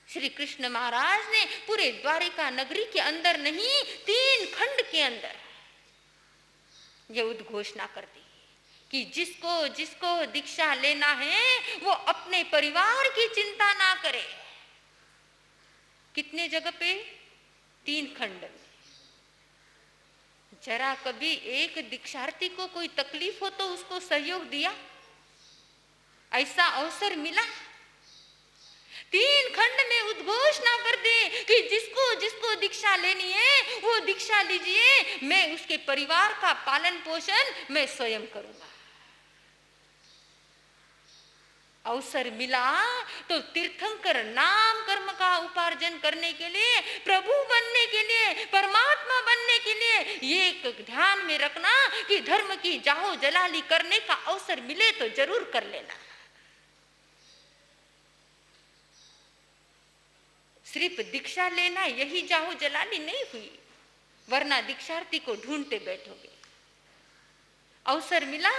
Speaker 1: श्री कृष्ण महाराज ने पूरे द्वारिका नगरी के अंदर नहीं, 3 खंड के अंदर ये उद्घोषणा कर दी कि जिसको जिसको दीक्षा लेना है वो अपने परिवार की चिंता ना करे। कितने जगह पे? 3 खंड में। जरा कभी एक दीक्षार्थी को कोई तकलीफ हो तो उसको सहयोग दिया? ऐसा अवसर मिला? 3 खंड में उद्घोषणा कर दे कि जिसको जिसको दीक्षा लेनी है वो दीक्षा लीजिए, मैं उसके परिवार का पालन पोषण मैं स्वयं करूंगा। अवसर मिला तो तीर्थंकर नाम कर्म का उपार्जन करने के लिए, प्रभु बनने के लिए, परमात्मा बनने के लिए एक ध्यान में रखना कि धर्म की जाहो जलाली करने का अवसर मिले तो जरूर कर लेना। सिर्फ दीक्षा लेना यही जाहो जलाली नहीं हुई, वरना दीक्षार्थी को ढूंढते बैठोगे। अवसर मिला,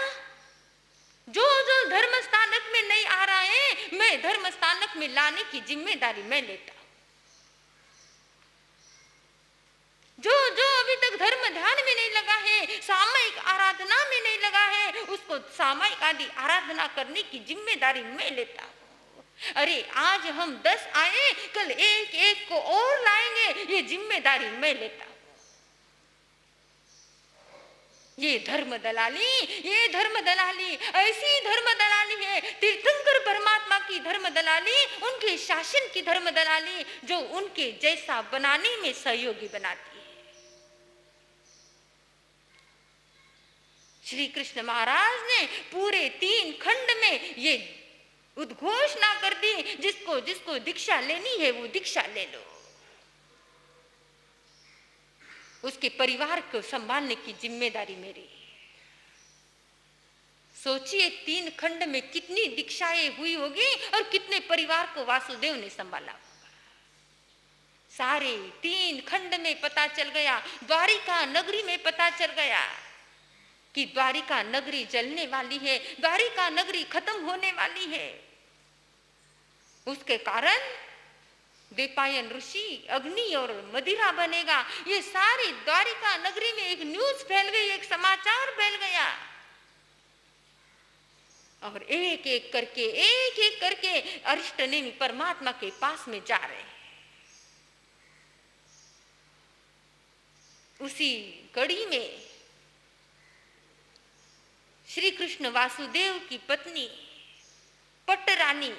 Speaker 1: जो जो धर्म स्थानक में नहीं आ रहा है मैं धर्म स्थानक में लाने की जिम्मेदारी मैं लेता हूं। जो जो अभी तक धर्म ध्यान में नहीं लगा है, सामयिक आराधना में नहीं लगा है, उसको सामयिक आदि आराधना करने की जिम्मेदारी मैं लेता हूं। अरे आज हम 10 आए, कल एक एक को और लाएंगे, ये जिम्मेदारी मैं लेता हूं। ये धर्म दलाली ऐसी धर्म दलाली है, तीर्थंकर परमात्मा की धर्म दलाली, उनके शासन की धर्म दलाली, जो उनके जैसा बनाने में सहयोगी बनाती है। श्री कृष्ण महाराज ने पूरे 3 खंड में ये उद्घोषणा कर दी, जिसको जिसको दीक्षा लेनी है वो दीक्षा ले लो, उसके परिवार को संभालने की जिम्मेदारी मेरी है। सोचिए 3 खंड में कितनी दीक्षाएं हुई होगी और कितने परिवार को वासुदेव ने संभाला होगा। सारे 3 खंड में पता चल गया, द्वारिका नगरी में पता चल गया कि द्वारिका नगरी जलने वाली है, द्वारिका नगरी खत्म होने वाली है। उसके कारण देपायन ऋषि अग्नि और मदिरा बनेगा, ये सारी द्वारिका नगरी में एक न्यूज फैल गई, एक समाचार फैल गया। और एक एक करके अरिष्ट नेमि परमात्मा के पास में जा रहे हैं। उसी कड़ी में श्री कृष्ण वासुदेव की पत्नी पट्ट रानी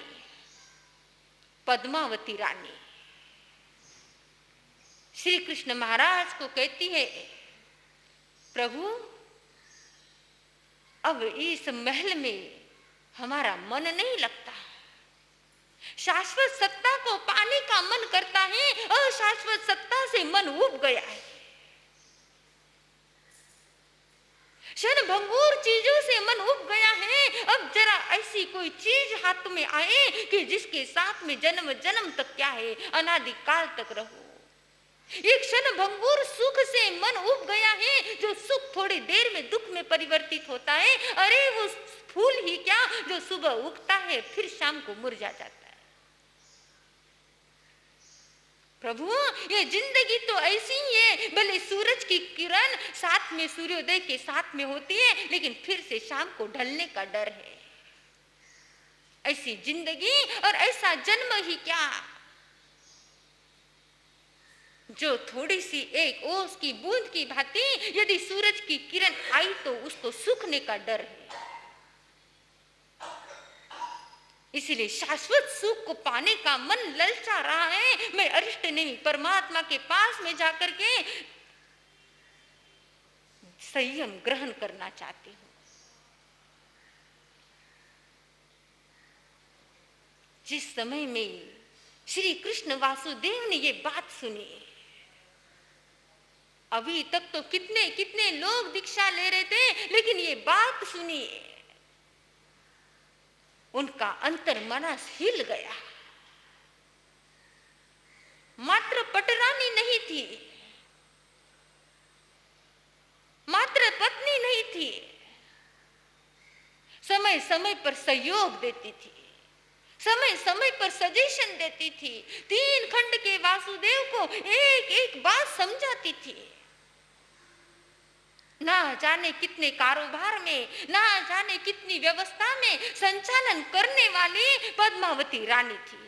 Speaker 1: पद्मावती रानी श्री कृष्ण महाराज को कहती है, प्रभु अब इस महल में हमारा मन नहीं लगता, शाश्वत सत्ता को पाने का मन करता है, अशाश्वत सत्ता से मन उब गया है। क्षणभंगुर चीजों से मन उब गया है। अब जरा ऐसी कोई चीज हाथ में आए कि जिसके साथ में जन्म जन्म तक क्या है, अनादि काल तक रहो। एक क्षणभंगुर सुख से मन उब गया है, जो सुख थोड़ी देर में दुख में परिवर्तित होता है। अरे वो फूल ही क्या जो सुबह उगता है फिर शाम को मुरझा जाता है। प्रभु ये जिंदगी तो ऐसी ही है, भले सूरज की किरण साथ में सूर्योदय के साथ में होती है, लेकिन फिर से शाम को ढलने का डर है। ऐसी जिंदगी और ऐसा जन्म ही क्या जो थोड़ी सी एक ओस की बूंद की भांति यदि सूरज की किरण आई तो उसको सूखने का डर है। इसलिए शाश्वत सुख को पाने का मन ललचा रहा है। मैं अरिष्ट नेमि परमात्मा के पास में जाकर के संयम ग्रहण करना चाहती हूँ। जिस समय में श्री कृष्ण वासुदेव ने ये बात सुनी, अभी तक तो कितने कितने लोग दीक्षा ले रहे थे, लेकिन ये बात सुनी उनका अंतर मनस हिल गया। मात्र पटरानी नहीं थी, मात्र पत्नी नहीं थी, समय समय पर सहयोग देती थी, समय समय पर सजेशन देती थी, 3 खंड के वासुदेव को एक एक बात समझाती थी। ना जाने कितने कारोबार में, ना जाने कितनी व्यवस्था में संचालन करने वाली पद्मावती रानी थी।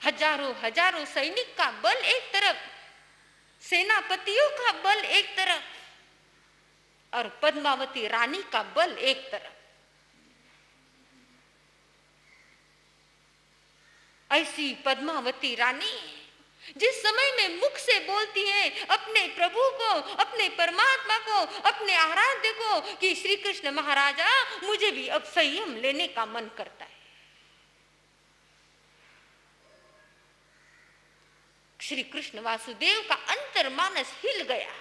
Speaker 1: हजारों हजारों सैनिक का बल एक तरफ, सेनापतियों का बल एक तरफ, और पद्मावती रानी का बल एक तरफ। ऐसी पद्मावती रानी जिस समय में मुख से बोलती है अपने प्रभु को, अपने परमात्मा को, अपने आराध्य को कि श्री कृष्ण महाराजा मुझे भी अब संयम लेने का मन करता है। श्री कृष्ण वासुदेव का अंतर्मानस हिल गया,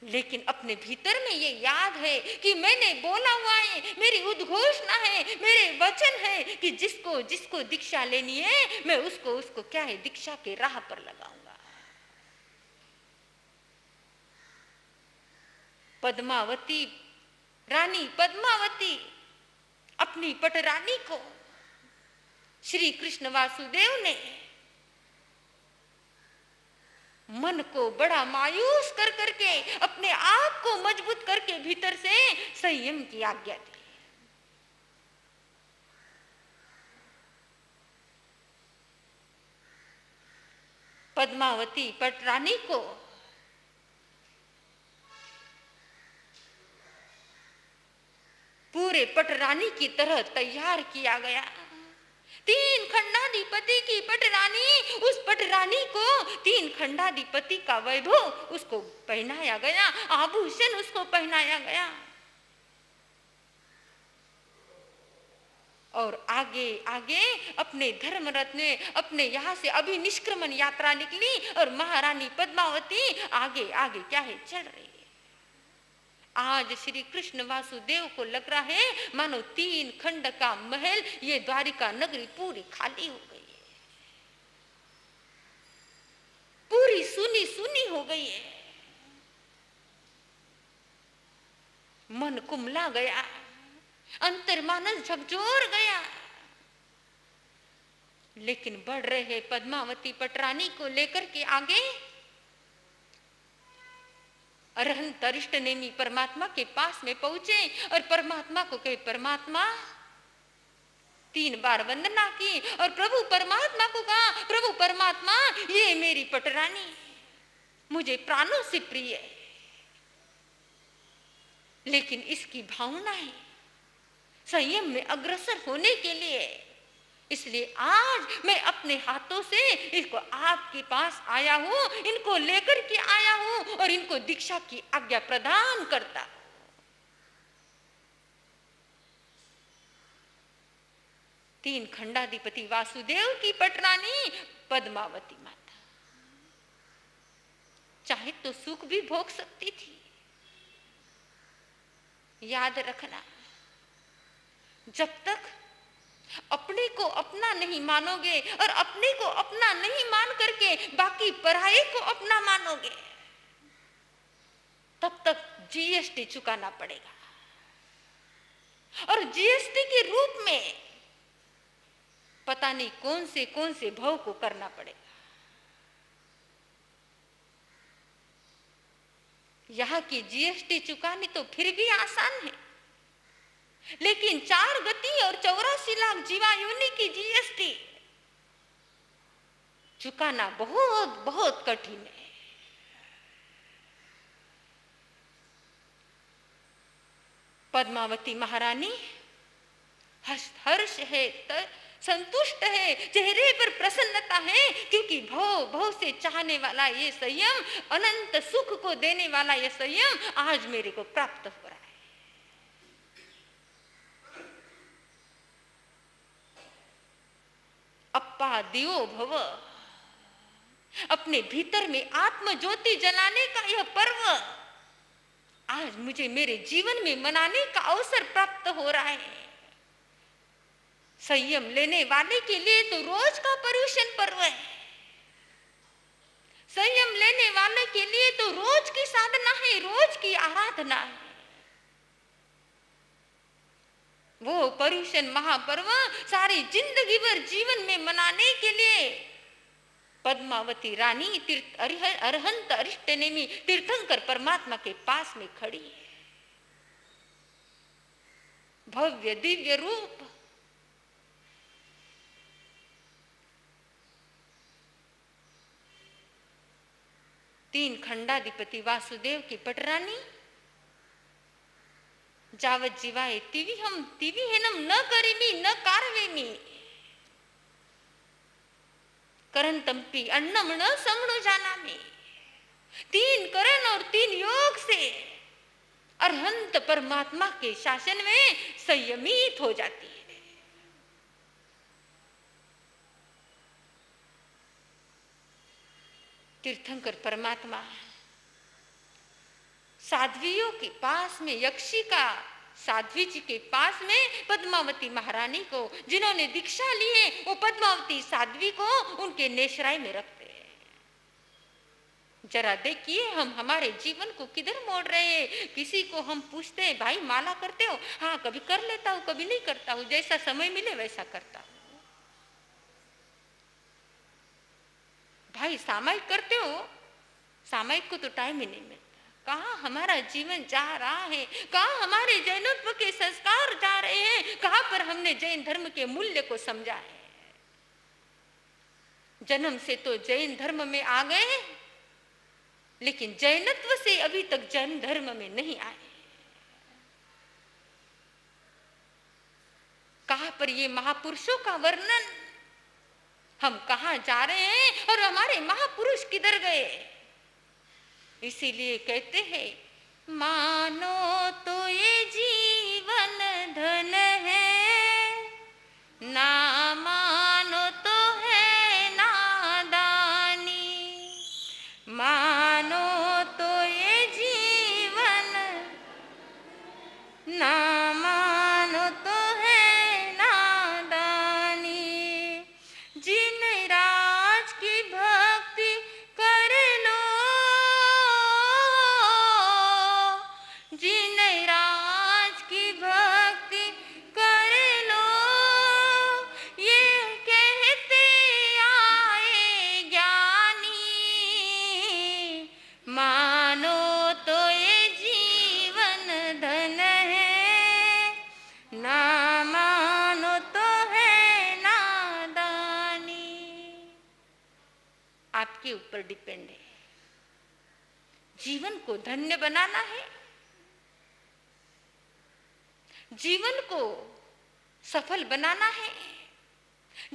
Speaker 1: लेकिन अपने भीतर में ये याद है कि मैंने बोला हुआ है, मेरी उद्घोषणा है, मेरे वचन है कि जिसको जिसको दीक्षा लेनी है मैं उसको क्या है दीक्षा के राह पर लगाऊंगा। पद्मावती रानी पद्मावती अपनी पटरानी को श्री कृष्ण वासुदेव ने मन को बड़ा मायूस कर करके, अपने आप को मजबूत करके भीतर से संयम की आज्ञा दी। पद्मावती पटरानी को पूरे पटरानी की तरह तैयार किया गया। 3 खंडाधिपति की पटरानी, उस पटरानी को 3 खंडाधिपति का वैभव उसको पहनाया गया, आभूषण उसको पहनाया गया। और आगे आगे अपने धर्मरथ ने अपने यहाँ से अभी निष्क्रमण यात्रा निकली और महारानी पद्मावती आगे आगे क्या है चल रही है। आज श्री कृष्ण वासुदेव को लग रहा है मानो 3 खंड का महल, ये द्वारिका नगरी पूरी खाली हो गई है, पूरी सुनी सुनी हो गई है। मन कुमला गया, अंतर्मानस झकझोर गया। लेकिन बढ़ रहे पद्मावती पटरानी को लेकर के आगे अरहंत अरिष्ट नेमी परमात्मा के पास में पहुंचे और परमात्मा को कहे, परमात्मा 3 बार वंदना की और प्रभु परमात्मा को कहा, प्रभु परमात्मा ये मेरी पटरानी मुझे प्राणों से प्रिय है, लेकिन इसकी भावना है संयम में अग्रसर होने के लिए, इसलिए आज मैं अपने हाथों से इसको आपके पास आया हूं, इनको लेकर के आया हूं और इनको दीक्षा की आज्ञा प्रदान करता। 3 खंडाधिपति वासुदेव की पटरानी पद्मावती माता चाहे तो सुख भी भोग सकती थी। याद रखना, जब तक अपने को अपना नहीं मानोगे और अपने को अपना नहीं मान करके बाकी पराये को अपना मानोगे, तब तक जीएसटी चुकाना पड़ेगा। और जीएसटी के रूप में पता नहीं कौन से भव को करना पड़ेगा। यहाँ की जीएसटी चुकानी तो फिर भी आसान है, लेकिन 4 गति और 84 लाख जीवा योनि की जीएसटी चुकाना बहुत बहुत कठिन है। पद्मावती महारानी हर्ष है, संतुष्ट है, चेहरे पर प्रसन्नता है, क्योंकि भव भव से चाहने वाला ये संयम, अनंत सुख को देने वाला ये संयम आज मेरे को प्राप्त हो रहा है। अप्पा दियो भव, अपने भीतर में आत्म ज्योति जलाने का यह पर्व आज मुझे मेरे जीवन में मनाने का अवसर प्राप्त हो रहा है। संयम लेने वाले के लिए तो रोज का पर्युषण पर्व है। संयम लेने वाले के लिए तो रोज की साधना है, रोज की आराधना है। वो पर्युषण महापर्व सारी जिंदगी भर जीवन में मनाने के लिए पद्मावती रानी अरहंत अरिष्टनेमी तीर्थंकर परमात्मा के पास में खड़ी है। भव्य दिव्य रूप, तीन खंडाधिपति वासुदेव की पटरानी, जावत जीवाए तिवी हेनम न करिमी न कारवेमी, करंतम्पी अन्नम न संगणो जानामी। तीन करण और तीन योग से अरहंत परमात्मा के शासन में संयमित हो जाती है। तीर्थंकर परमात्मा साध्वियों के पास में, यक्षिका साध्वी जी के पास में पद्मावती महारानी को, जिन्होंने दीक्षा ली है, वो पद्मावती साध्वी को उनके नेशराय में रखते हैं। जरा देखिए हम हमारे जीवन को किधर मोड़ रहे हैं। किसी को हम पूछते हैं भाई माला करते हो? हाँ कभी कर लेता हूँ, कभी नहीं करता हूँ, जैसा समय मिले वैसा करता हूँ। भाई सामायिक करते हो? सामायिक को तो टाइम ही नहीं मिलता। कहाँ हमारा जीवन जा रहा है, कहाँ हमारे जैनत्व के संस्कार जा रहे हैं, कहाँ पर हमने जैन धर्म के मूल्य को समझा है। जन्म से तो जैन धर्म में आ गए, लेकिन जैनत्व से अभी तक जैन धर्म में नहीं आए। कहाँ पर ये महापुरुषों का वर्णन, हम कहाँ जा रहे हैं और हमारे महापुरुष किधर गए। इसीलिए कहते हैं मानो तो ये जीवन धन है, ना मानो तो है नादानी। मानो तो ये जीवन, ना मानो तो है नादानी। जिन राज की भक्ति कर लो, जिन राज की भक्ति कर लो, ये कहते आए ज्ञानी। मानो तो ये जीवन धन है, ना मानो तो है नादानी। आपके ऊपर डिपेंड है। जीवन को धन्य बनाना है, जीवन को सफल बनाना है,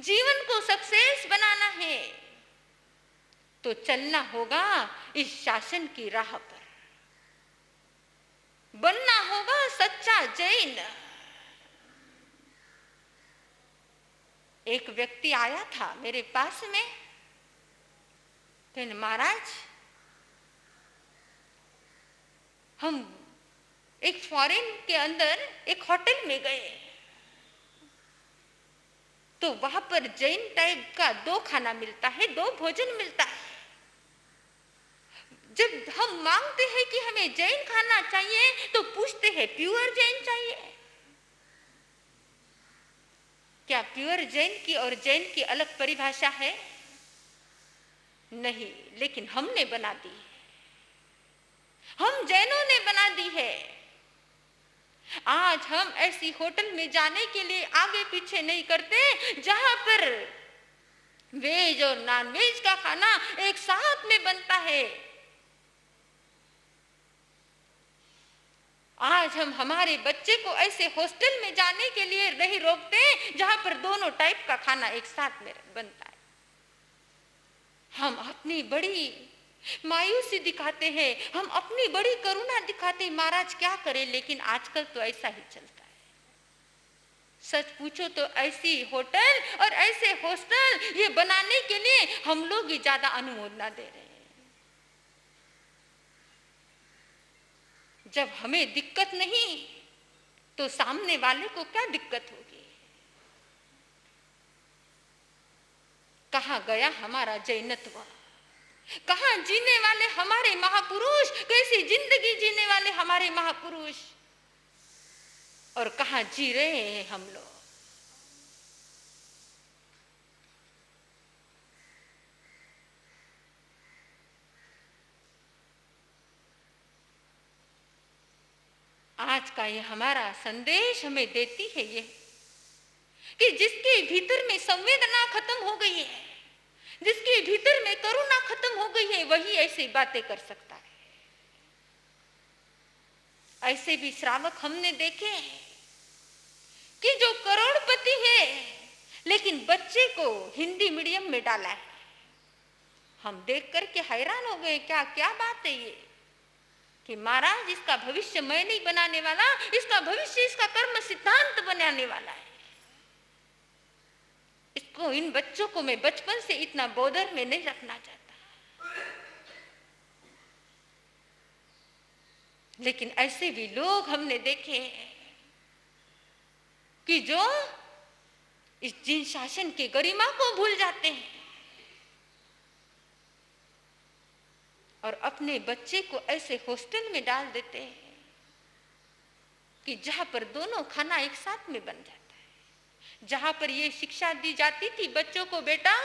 Speaker 1: जीवन को सक्सेस बनाना है, तो चलना होगा इस शासन की राह पर, बनना होगा सच्चा जैन। एक व्यक्ति आया था मेरे पास में, कहने महाराज हम एक फॉरेन के अंदर एक होटल में गए, तो वहां पर जैन टाइप का 2 खाना मिलता है, 2 भोजन मिलता है। जब हम मांगते हैं कि हमें जैन खाना चाहिए, तो पूछते हैं प्योर जैन चाहिए क्या? प्योर जैन की और जैन की अलग परिभाषा है? नहीं, लेकिन हमने बना दी है, हम जैनों ने बना दी है। आज हम ऐसी होटल में जाने के लिए आगे पीछे नहीं करते जहां पर वेज और नॉन वेज का खाना एक साथ में बनता है। आज हम हमारे बच्चे को ऐसे हॉस्टल में जाने के लिए नहीं रोकते जहां पर दोनों टाइप का खाना एक साथ में बनता है। हम अपनी बड़ी मायूसी दिखाते हैं, हम अपनी बड़ी करुणा दिखाते हैं, महाराज क्या करें, लेकिन आजकल तो ऐसा ही चलता है। सच पूछो तो ऐसी होटल और ऐसे हॉस्टल ये बनाने के लिए हम लोग ही ज्यादा अनुमोदना दे रहे हैं। जब हमें दिक्कत नहीं तो सामने वाले को क्या दिक्कत होगी। कहाँ गया हमारा जैनत्व? कहाँ जीने वाले हमारे महापुरुष? कैसी जिंदगी जीने वाले हमारे महापुरुष? और कहाँ जी रहे हैं हम लोग? आज का ये हमारा संदेश हमें देती है ये कि जिसके भीतर में संवेदना खत्म हो गई है, जिसके भीतर में करुणा खत्म हो गई है, वही ऐसी बातें कर सकता है। ऐसे भी श्रावक हमने देखे हैं कि जो करोड़पति है लेकिन बच्चे को हिंदी मीडियम में डाला है। हम देख करके हैरान हो गए, क्या क्या बात है ये कि महाराज इसका भविष्य मैं नहीं बनाने वाला, इसका भविष्य इसका कर्म सिद्धांत बनाने वाला है। इसको, इन बच्चों को मैं बचपन से इतना बोधर में नहीं रखना चाहता। लेकिन ऐसे भी लोग हमने देखे हैं कि जो इस जिन शासन की गरिमा को भूल जाते हैं और अपने बच्चे को ऐसे हॉस्टल में डाल देते हैं कि जहां पर दोनों खाना एक साथ में बन जाता है, जहां पर ये शिक्षा दी जाती थी बच्चों को, बेटा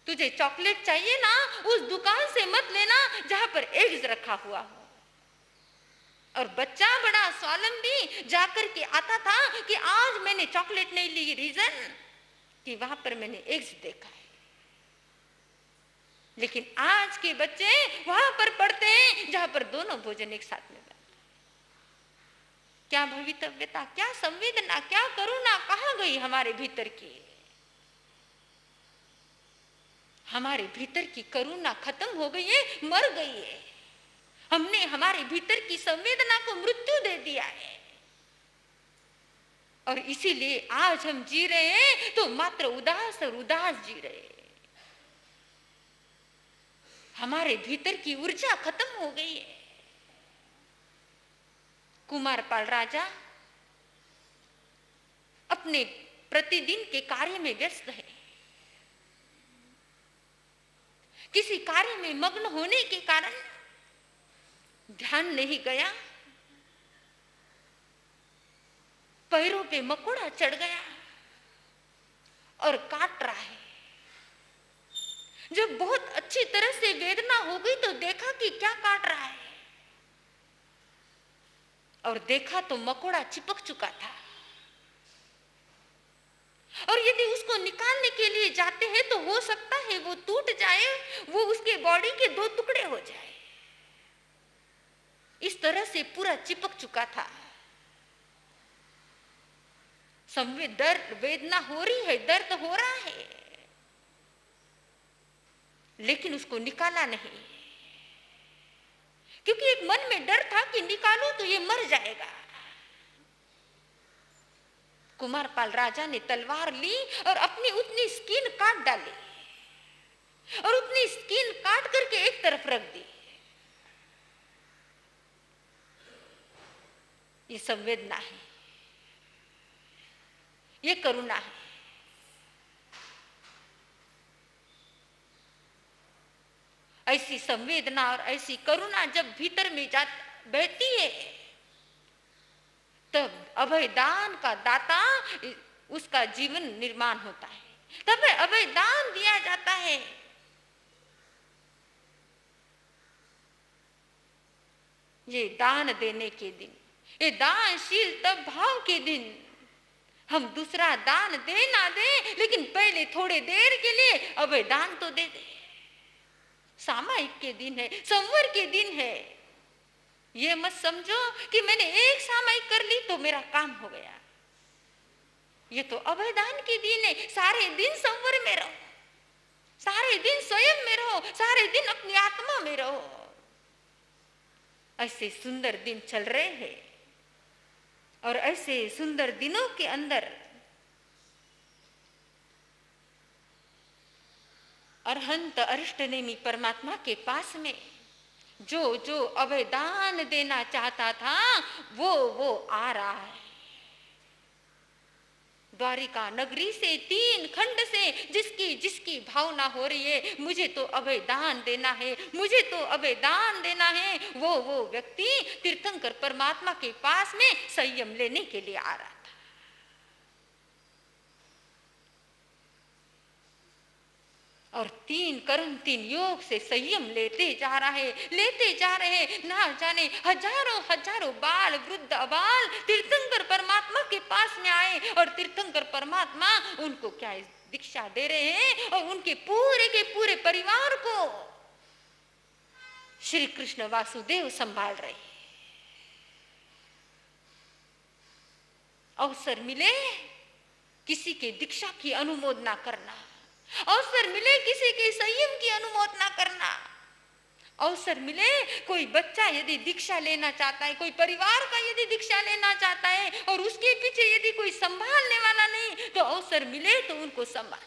Speaker 1: तुझे चॉकलेट चाहिए ना, उस दुकान से मत लेना जहां पर एग्स रखा हुआ हो। और बच्चा बड़ा स्वावलंबी जाकर के आता था कि आज मैंने चॉकलेट नहीं ली, रीजन कि वहां पर मैंने एग्स देखा है। लेकिन आज के बच्चे वहां पर पढ़ते हैं जहां पर दोनों भोजन एक साथ में बनते हैं। क्या भवितव्यता, क्या संवेदना, क्या करुणा कहाँ गई हमारे भीतर की? हमारे भीतर की करुणा खत्म हो गई है, मर गई है। हमने हमारे भीतर की संवेदना को मृत्यु दे दिया है और इसीलिए आज हम जी रहे हैं तो मात्र उदास और उदास जी रहे हैं। हमारे भीतर की ऊर्जा खत्म हो गई है। कुमारपाल राजा अपने प्रतिदिन के कार्य में व्यस्त है। किसी कार्य में मग्न होने के कारण ध्यान नहीं गया, पैरों पे मकोड़ा चढ़ गया और काट रहा है। जब बहुत अच्छी तरह से वेदना हो गई तो देखा कि क्या काट रहा है, और देखा तो मकोड़ा चिपक चुका था। और यदि उसको निकालने के लिए जाते हैं तो हो सकता है वो टूट जाए, वो उसके बॉडी के दो टुकड़े हो जाए। इस तरह से पूरा चिपक चुका था। दर्द, वेदना हो रही है, दर्द हो रहा है, लेकिन उसको निकाला नहीं, क्योंकि एक मन में डर था कि निकालो तो ये मर जाएगा। कुमारपाल राजा ने तलवार ली और अपनी उतनी स्किन काट डाली और उतनी स्किन काट करके एक तरफ रख दी। ये संवेदना है, ये करुणा है। ऐसी संवेदना और ऐसी करुणा जब भीतर में बहती है तब अभय दान का दाता, उसका जीवन निर्माण होता है, तब अभय दान दिया जाता है। ये दान देने के दिन, ये दानशील तब भाव के दिन, हम दूसरा दान दे ना दे लेकिन पहले थोड़े देर के लिए अभय दान तो दे दे। सामायिक के दिन है, संवर के दिन है। ये मत समझो कि मैंने एक सामायिक कर ली तो मेरा काम हो गया। ये तो अभय दान के दिन है। सारे दिन संवर में रहो, सारे दिन स्वयं में रहो, सारे दिन अपनी आत्मा में रहो। ऐसे सुंदर दिन चल रहे हैं और ऐसे सुंदर दिनों के अंदर अरहंत अरिष्टनेमी परमात्मा के पास में जो जो अभय दान देना चाहता था वो आ रहा है। द्वारिका नगरी से, 3 खंड से जिसकी जिसकी भावना हो रही है, मुझे तो अभय दान देना है, मुझे तो अभय दान देना है, वो व्यक्ति तीर्थंकर परमात्मा के पास में संयम लेने के लिए आ रहा था। और 3 कर्म 3 योग से संयम लेते जा रहे हैं। ना जाने हजारों बाल वृद्ध अबाल तीर्थंकर परमात्मा के पास में आए और तीर्थंकर परमात्मा उनको क्या दीक्षा दे रहे हैं और उनके पूरे के पूरे परिवार को श्री कृष्ण वासुदेव संभाल रहे हैं। अवसर मिले किसी के दीक्षा की अनुमोदना करना, अवसर मिले किसी के संयम की अनुमोदना करना, अवसर मिले कोई बच्चा यदि दीक्षा लेना चाहता है, कोई परिवार का यदि दीक्षा लेना चाहता है और उसके पीछे यदि कोई संभालने वाला नहीं, तो अवसर मिले तो उनको संभाल।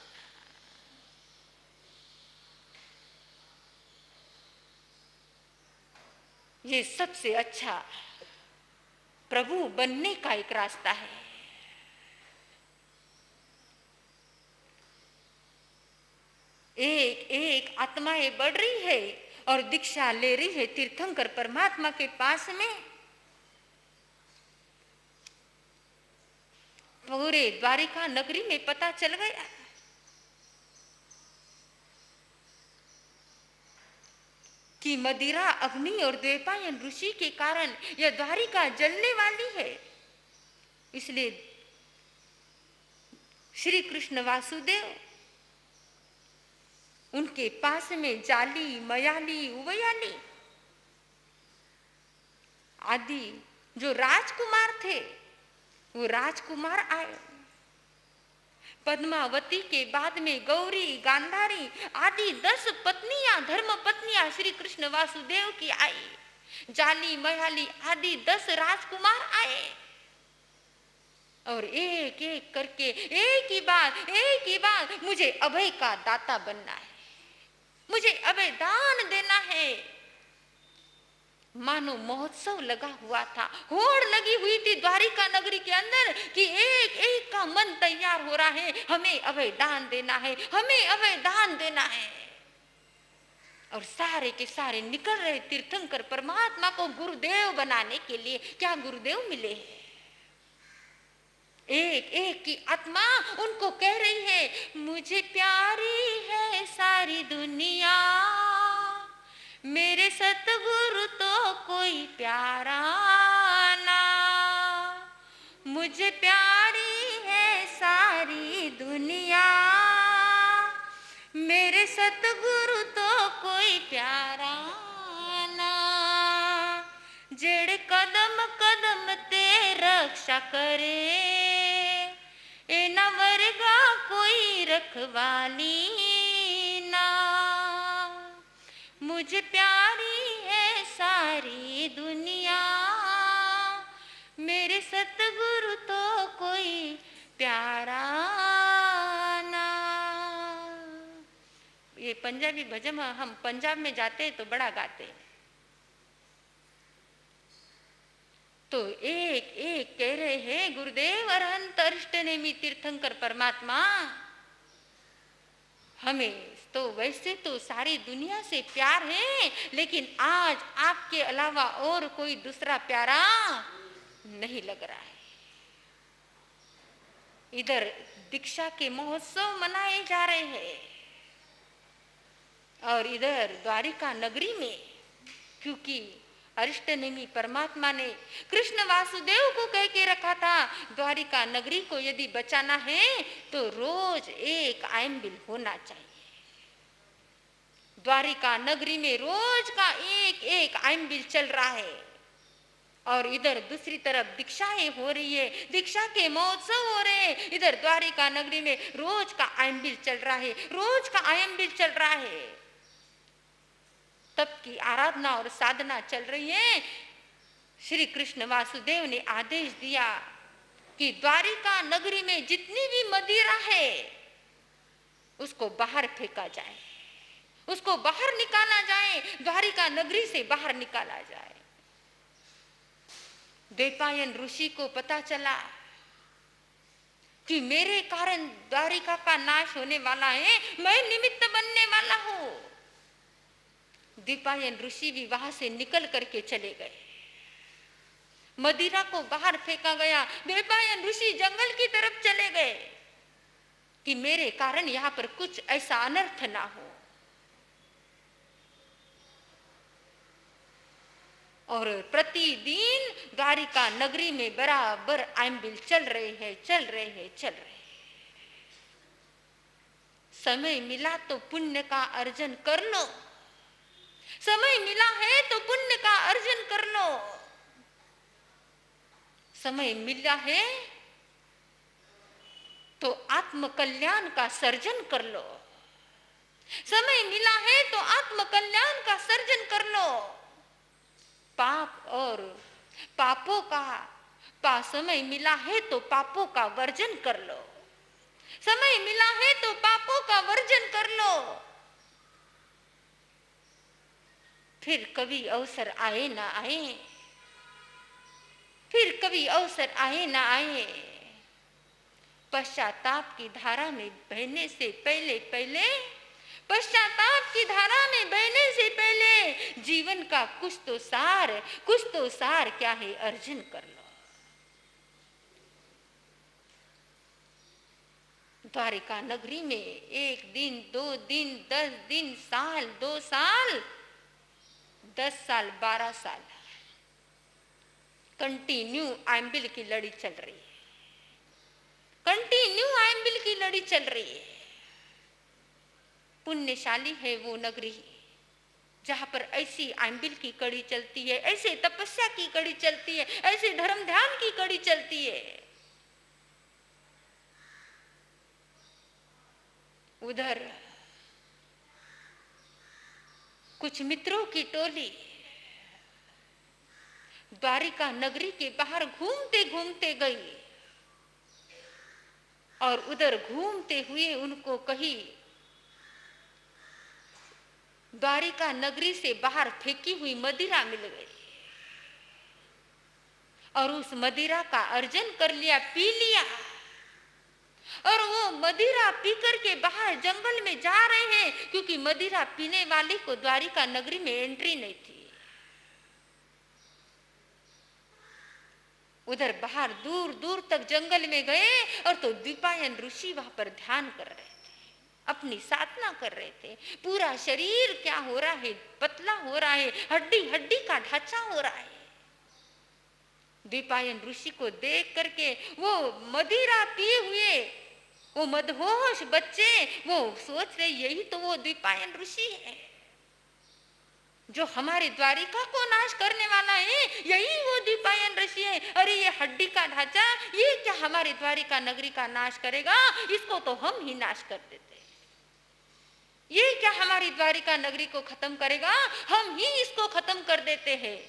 Speaker 1: ये सबसे अच्छा प्रभु बनने का एक रास्ता है। एक एक आत्माएं बढ़ रही है और दीक्षा ले रही है तीर्थंकर परमात्मा के पास में। पूरे द्वारिका नगरी में पता चल गया कि मदिरा अग्नि और द्वैपायन ऋषि के कारण यह द्वारिका जलने वाली है। इसलिए श्री कृष्ण वासुदेव उनके पास में जाली मयाली उवयाली आदि जो राजकुमार थे वो राजकुमार आए। पद्मावती के बाद में गौरी गांधारी आदि 10 पत्नियां धर्म पत्नियां श्री कृष्ण वासुदेव की आई। जाली मयाली आदि 10 राजकुमार आए और एक एक करके एक ही बात मुझे अभय का दाता बनना है, मुझे अभय दान देना है। मानो महोत्सव लगा हुआ था, होड़ लगी हुई थी द्वारिका नगरी के अंदर कि एक एक का मन तैयार हो रहा है, हमें अभय दान देना है, हमें अभय दान देना है। और सारे के सारे निकल रहे तीर्थंकर परमात्मा को गुरुदेव बनाने के लिए। क्या गुरुदेव मिले हैं? एक एक की आत्मा उनको कह रही है, मुझे प्यारी है सारी दुनिया, मेरे सतगुरु तो कोई प्यारा ना। मुझे प्यारी है सारी दुनिया, मेरे सतगुरु तो कोई प्यारा ना। जेड़े कदम कदम ते रक्षा करे, एना वर्गा कोई रखवाली ना। मुझे प्यारी है सारी दुनिया, मेरे सतगुरु तो कोई प्यारा ना। ये पंजाबी भजन हम पंजाब में जाते हैं तो बड़ा गाते हैं। तो एक एक कह रहे हैं, गुरुदेव अरहंत अरिष्ट नेमि तीर्थंकर परमात्मा, हमें तो वैसे तो सारी दुनिया से प्यार है, लेकिन आज आपके अलावा और कोई दूसरा प्यारा नहीं लग रहा है। इधर दीक्षा के महोत्सव मनाए जा रहे हैं और इधर द्वारिका नगरी में, क्योंकि अरिष्टनेमि परमात्मा ने कृष्ण वासुदेव को कह के रखा था, द्वारिका नगरी को यदि बचाना है तो रोज एक आयम्बिल होना चाहिए। द्वारिका नगरी में रोज का एक एक आयम्बिल चल रहा है और इधर दूसरी तरफ दीक्षाएं हो रही है, दीक्षा के महोत्सव हो रहे हैं। इधर द्वारिका नगरी में रोज का आयम्बिल चल रहा है, रोज का आयम्बिल चल रहा है। तप की आराधना और साधना चल रही है। श्री कृष्ण वासुदेव ने आदेश दिया कि द्वारिका नगरी में जितनी भी मदिरा है उसको बाहर फेंका जाए, उसको बाहर निकाला जाए, द्वारिका नगरी से बाहर निकाला जाए। द्वैपायन ऋषि को पता चला कि मेरे कारण द्वारिका का नाश होने वाला है, मैं निमित्त बनने वाला हूं। द्विपायन ऋषि भी वहां से निकल करके चले गए। मदिरा को बाहर फेंका गया। द्विपायन ऋषि जंगल की तरफ चले गए कि मेरे कारण यहां पर कुछ ऐसा अनर्थ ना हो। और प्रतिदिन द्वारिका नगरी में बराबर आंबिल चल रहे हैं, चल रहे हैं, चल रहे हैं। समय मिला तो पुण्य का अर्जन कर लो, समय मिला है तो पुण्य का अर्जन कर लो, समय मिला है तो आत्म कल्याण का सर्जन कर लो, समय मिला है तो आत्म कल्याण का सर्जन कर लो। पाप और पापों का समय मिला है तो पापों का वर्जन कर लो, समय मिला है तो पापों का वर्जन कर लो। फिर कभी अवसर आए ना आए, फिर कभी अवसर आए ना आए। पश्चाताप की धारा में बहने से पहले पहले, पश्चाताप की धारा में बहने से पहले जीवन का कुछ तो सार क्या है अर्जन कर लो। द्वारिका नगरी में 1 दिन, 2 दिन, 10 दिन, साल, 2 साल, 10 साल, 12 साल कंटिन्यू आंबिल की लड़ी चल रही है, कंटिन्यू आंबिल की लड़ी चल रही है। पुण्यशाली है वो नगरी जहां पर ऐसी आंबिल की कड़ी चलती है, ऐसे तपस्या की कड़ी चलती है, ऐसे धर्म ध्यान की कड़ी चलती है। उधर कुछ मित्रों की टोली द्वारिका नगरी के बाहर घूमते घूमते गई और उधर घूमते हुए उनको कहीं द्वारिका नगरी से बाहर फेंकी हुई मदिरा मिल गई और उस मदिरा का अर्जन कर लिया, पी लिया। और वो मदिरा पीकर के बाहर जंगल में जा रहे हैं, क्योंकि मदिरा पीने वाले को द्वारिका नगरी में एंट्री नहीं थी। उधर बाहर दूर दूर तक जंगल में गए और तो द्विपायन ऋषि वहां पर ध्यान कर रहे थे, अपनी साधना कर रहे थे। पूरा शरीर क्या हो रहा है, पतला हो रहा है, हड्डी हड्डी का ढांचा हो रहा है। द्विपायन ऋषि को देख करके वो मदिरा पिए हुए वो मदहोश बच्चे वो सोच रहे यही तो वो द्विपायन ऋषि है जो हमारे द्वारिका को नाश करने वाला है, यही वो द्विपायन ऋषि है। अरे ये हड्डी का ढांचा ये क्या हमारे द्वारिका नगरी का नाश करेगा, इसको तो हम ही नाश कर देते। ये क्या हमारी द्वारिका नगरी को खत्म करेगा, हम ही इसको खत्म कर देते हैं।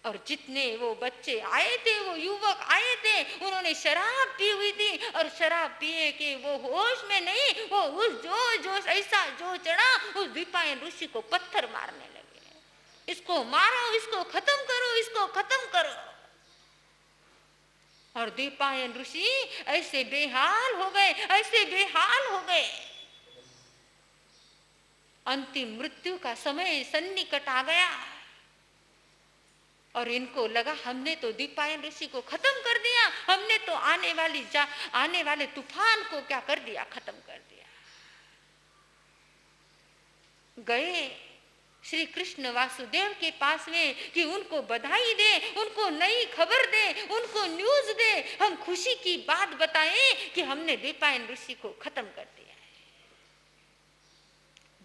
Speaker 1: और जितने वो बच्चे आए थे, वो युवक आए थे, उन्होंने शराब पी हुई थी और शराब पिए के वो होश में नहीं, वो उस जोश ऐसा जो चढ़ा, उस द्विपायन ऋषि को पत्थर मारने लगे। इसको मारो, इसको खत्म करो, इसको खत्म करो। और द्विपायन ऋषि ऐसे बेहाल हो गए, ऐसे बेहाल हो गए। अंतिम मृत्यु का समय सन्निकट आ गया और इनको लगा हमने तो द्विपायन ऋषि को खत्म कर दिया, हमने तो आने वाले तूफान को क्या कर दिया, खत्म कर दिया। गए श्री कृष्ण वासुदेव के पास में कि उनको बधाई दे, उनको नई खबर दे, उनको न्यूज दे, हम खुशी की बात बताएं कि हमने द्विपायन ऋषि को खत्म कर दिया है।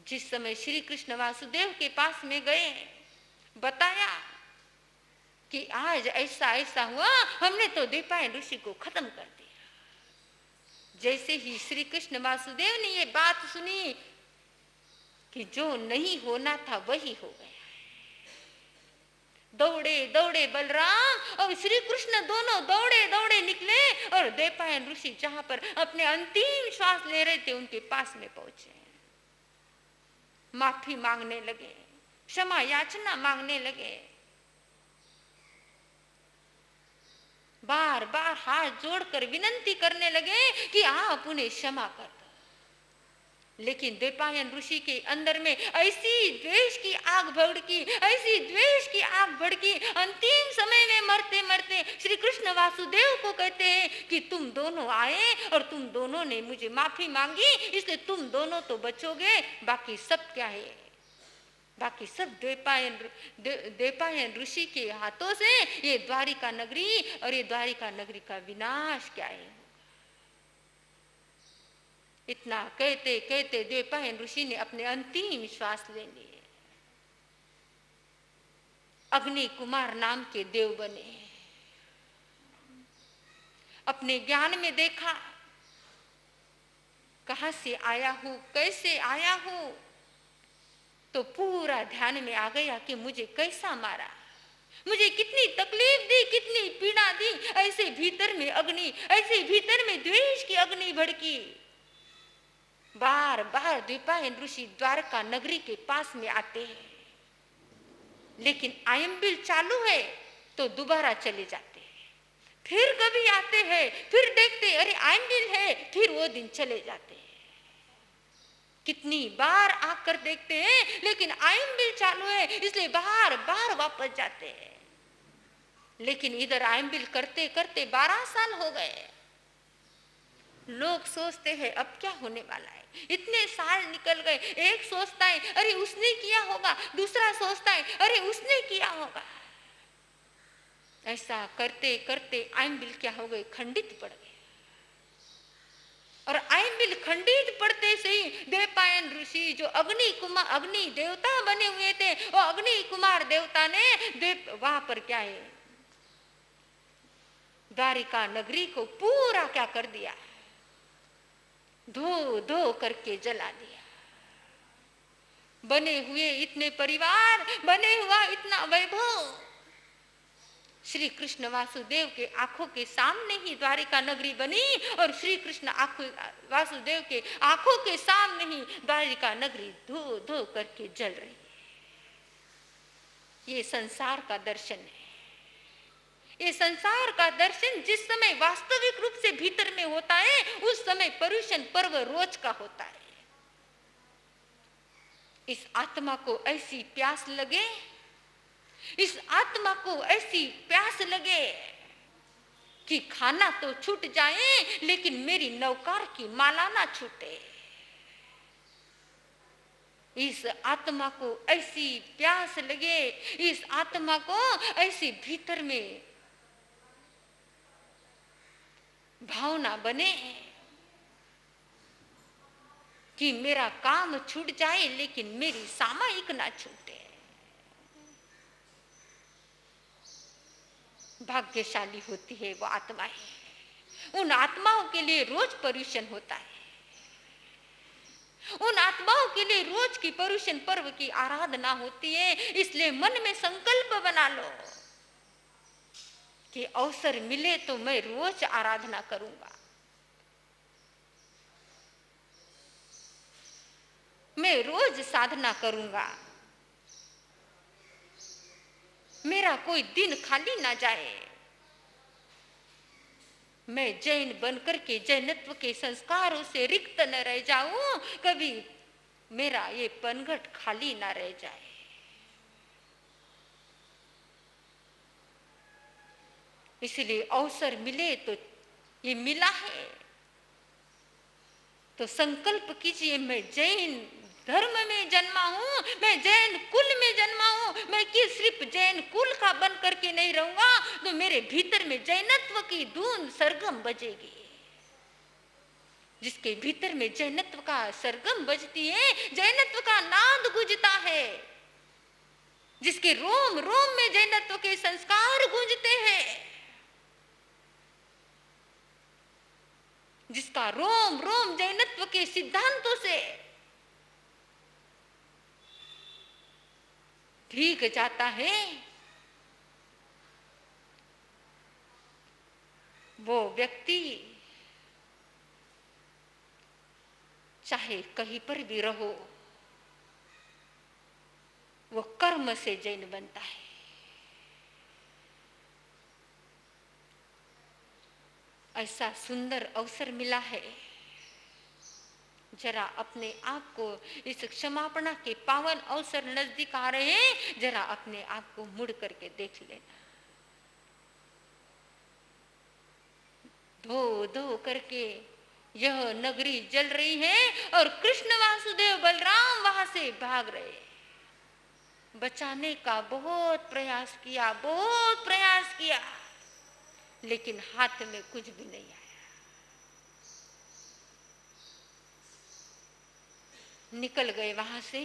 Speaker 1: जिस समय श्री कृष्ण वासुदेव के पास में गए, बताया कि आज ऐसा ऐसा हुआ, हमने तो द्विपायन ऋषि को खत्म कर दिया। जैसे ही श्री कृष्ण वासुदेव ने ये बात सुनी कि जो नहीं होना था वही हो गया। दौड़े दौड़े बलराम और श्री कृष्ण दोनों दौड़े दौड़े निकले और द्विपायन ऋषि जहां पर अपने अंतिम श्वास ले रहे थे उनके पास में पहुंचे। माफी मांगने लगे, क्षमा याचना मांगने लगे। बार बार हाथ जोड़कर विनंती करने लगे कि आप उन्हें क्षमा कर दो। लेकिन द्वैपायन ऋषि के अंदर में ऐसी द्वेष की आग भड़की, ऐसी द्वेष की आग भड़की, अंतिम समय में मरते मरते श्री कृष्ण वासुदेव को कहते हैं कि तुम दोनों आए और तुम दोनों ने मुझे माफी मांगी, इसलिए तुम दोनों तो बचोगे, बाकी सब क्या है, बाकी सब द्वैपायन ऋषि के हाथों से ये द्वारिका नगरी और ये द्वारिका नगरी का विनाश क्या है। इतना कहते कहते द्वैपायन ऋषि ने अपने अंतिम श्वास ले लिए। अग्नि कुमार नाम के देव बने। अपने ज्ञान में देखा कहां से आया हूं, कैसे आया हूं, तो पूरा ध्यान में आ गया कि मुझे कैसा मारा, मुझे कितनी तकलीफ दी, कितनी पीड़ा दी। ऐसे भीतर में अग्नि, ऐसे भीतर में द्वेष की अग्नि भड़की। बार बार द्वैपायन ऋषि द्वारका नगरी के पास में आते हैं, लेकिन आयम्बिल चालू है तो दोबारा चले जाते हैं। फिर कभी आते हैं, फिर देखते अरे आयम्बिल है, फिर वो दिन चले जाते हैं। कितनी बार आकर देखते हैं, लेकिन आयम्बिल चालू है, इसलिए बार बार वापस जाते हैं। लेकिन इधर आयम्बिल करते करते 12 साल हो गए। लोग सोचते हैं अब क्या होने वाला है, इतने साल निकल गए। एक सोचता है अरे उसने किया होगा, दूसरा सोचता है अरे उसने किया होगा। ऐसा करते करते आयम्बिल क्या हो गए, खंडित पड़ गए। और आयम्बिल खंडित पड़ते से ही द्वैपायन ऋषि जो अग्नि देवता बने हुए थे, वो अग्नि कुमार देवता ने वहां पर क्या है, द्वारिका नगरी को पूरा क्या कर दिया, धो धो करके जला दिया। बने हुए इतने परिवार, बने हुआ इतना वैभव, श्री कृष्ण वासुदेव के आंखों के सामने ही द्वारिका नगरी बनी और श्री कृष्ण वासुदेव के आंखों के सामने ही द्वारिका नगरी धो धो करके जल रही है। ये संसार का दर्शन है। ये संसार का दर्शन जिस समय वास्तविक रूप से भीतर में होता है, उस समय पर्युषण पर्व रोज का होता है। इस आत्मा को ऐसी प्यास लगे, इस आत्मा को ऐसी प्यास लगे कि खाना तो छूट जाए, लेकिन मेरी नौकार की माला ना छूटे। इस आत्मा को ऐसी प्यास लगे, इस आत्मा को ऐसी भीतर में भावना बने कि मेरा काम छूट जाए, लेकिन मेरी सामायिक ना छूटे। भाग्यशाली होती है वो आत्माएं। उन आत्माओं के लिए रोज पर्युषण होता है। उन आत्माओं के लिए रोज की पर्युषण पर्व की आराधना होती है। इसलिए मन में संकल्प बना लो कि अवसर मिले तो मैं रोज आराधना करूंगा, मैं रोज साधना करूंगा, मेरा कोई दिन खाली ना जाए। मैं जैन बनकर के जैनत्व के संस्कारों से रिक्त न रह जाऊं, कभी मेरा ये पनघट खाली ना रह जाए। इसलिए अवसर मिले तो ये मिला है तो संकल्प कीजिए, मैं जैन धर्म में जन्मा हूं, मैं जैन कुल में जन्मा हूं, मैं किस सिर्फ जैन कुल का बन करके नहीं रहूंगा, तो मेरे भीतर में जैनत्व की धून सरगम बजेगी। जिसके भीतर में जैनत्व का सरगम बजती है, जैनत्व का नाद गूंजता है, जिसके रोम रोम में जैनत्व के संस्कार गूंजते हैं, जिसका रोम रोम जैनत्व के सिद्धांतों से भीग जाता है, वो व्यक्ति चाहे कहीं पर भी रहो, वो कर्म से जैन बनता है। ऐसा सुंदर अवसर मिला है, जरा अपने आप को, इस क्षमापणा के पावन अवसर नजदीक आ रहे हैं, जरा अपने आप को मुड़ करके देख लेना। धो धो करके यह नगरी जल रही है और कृष्ण वासुदेव बलराम वहां से भाग रहे हैं। बचाने का बहुत प्रयास किया, बहुत प्रयास किया, लेकिन हाथ में कुछ भी नहीं आया। निकल गए वहां से,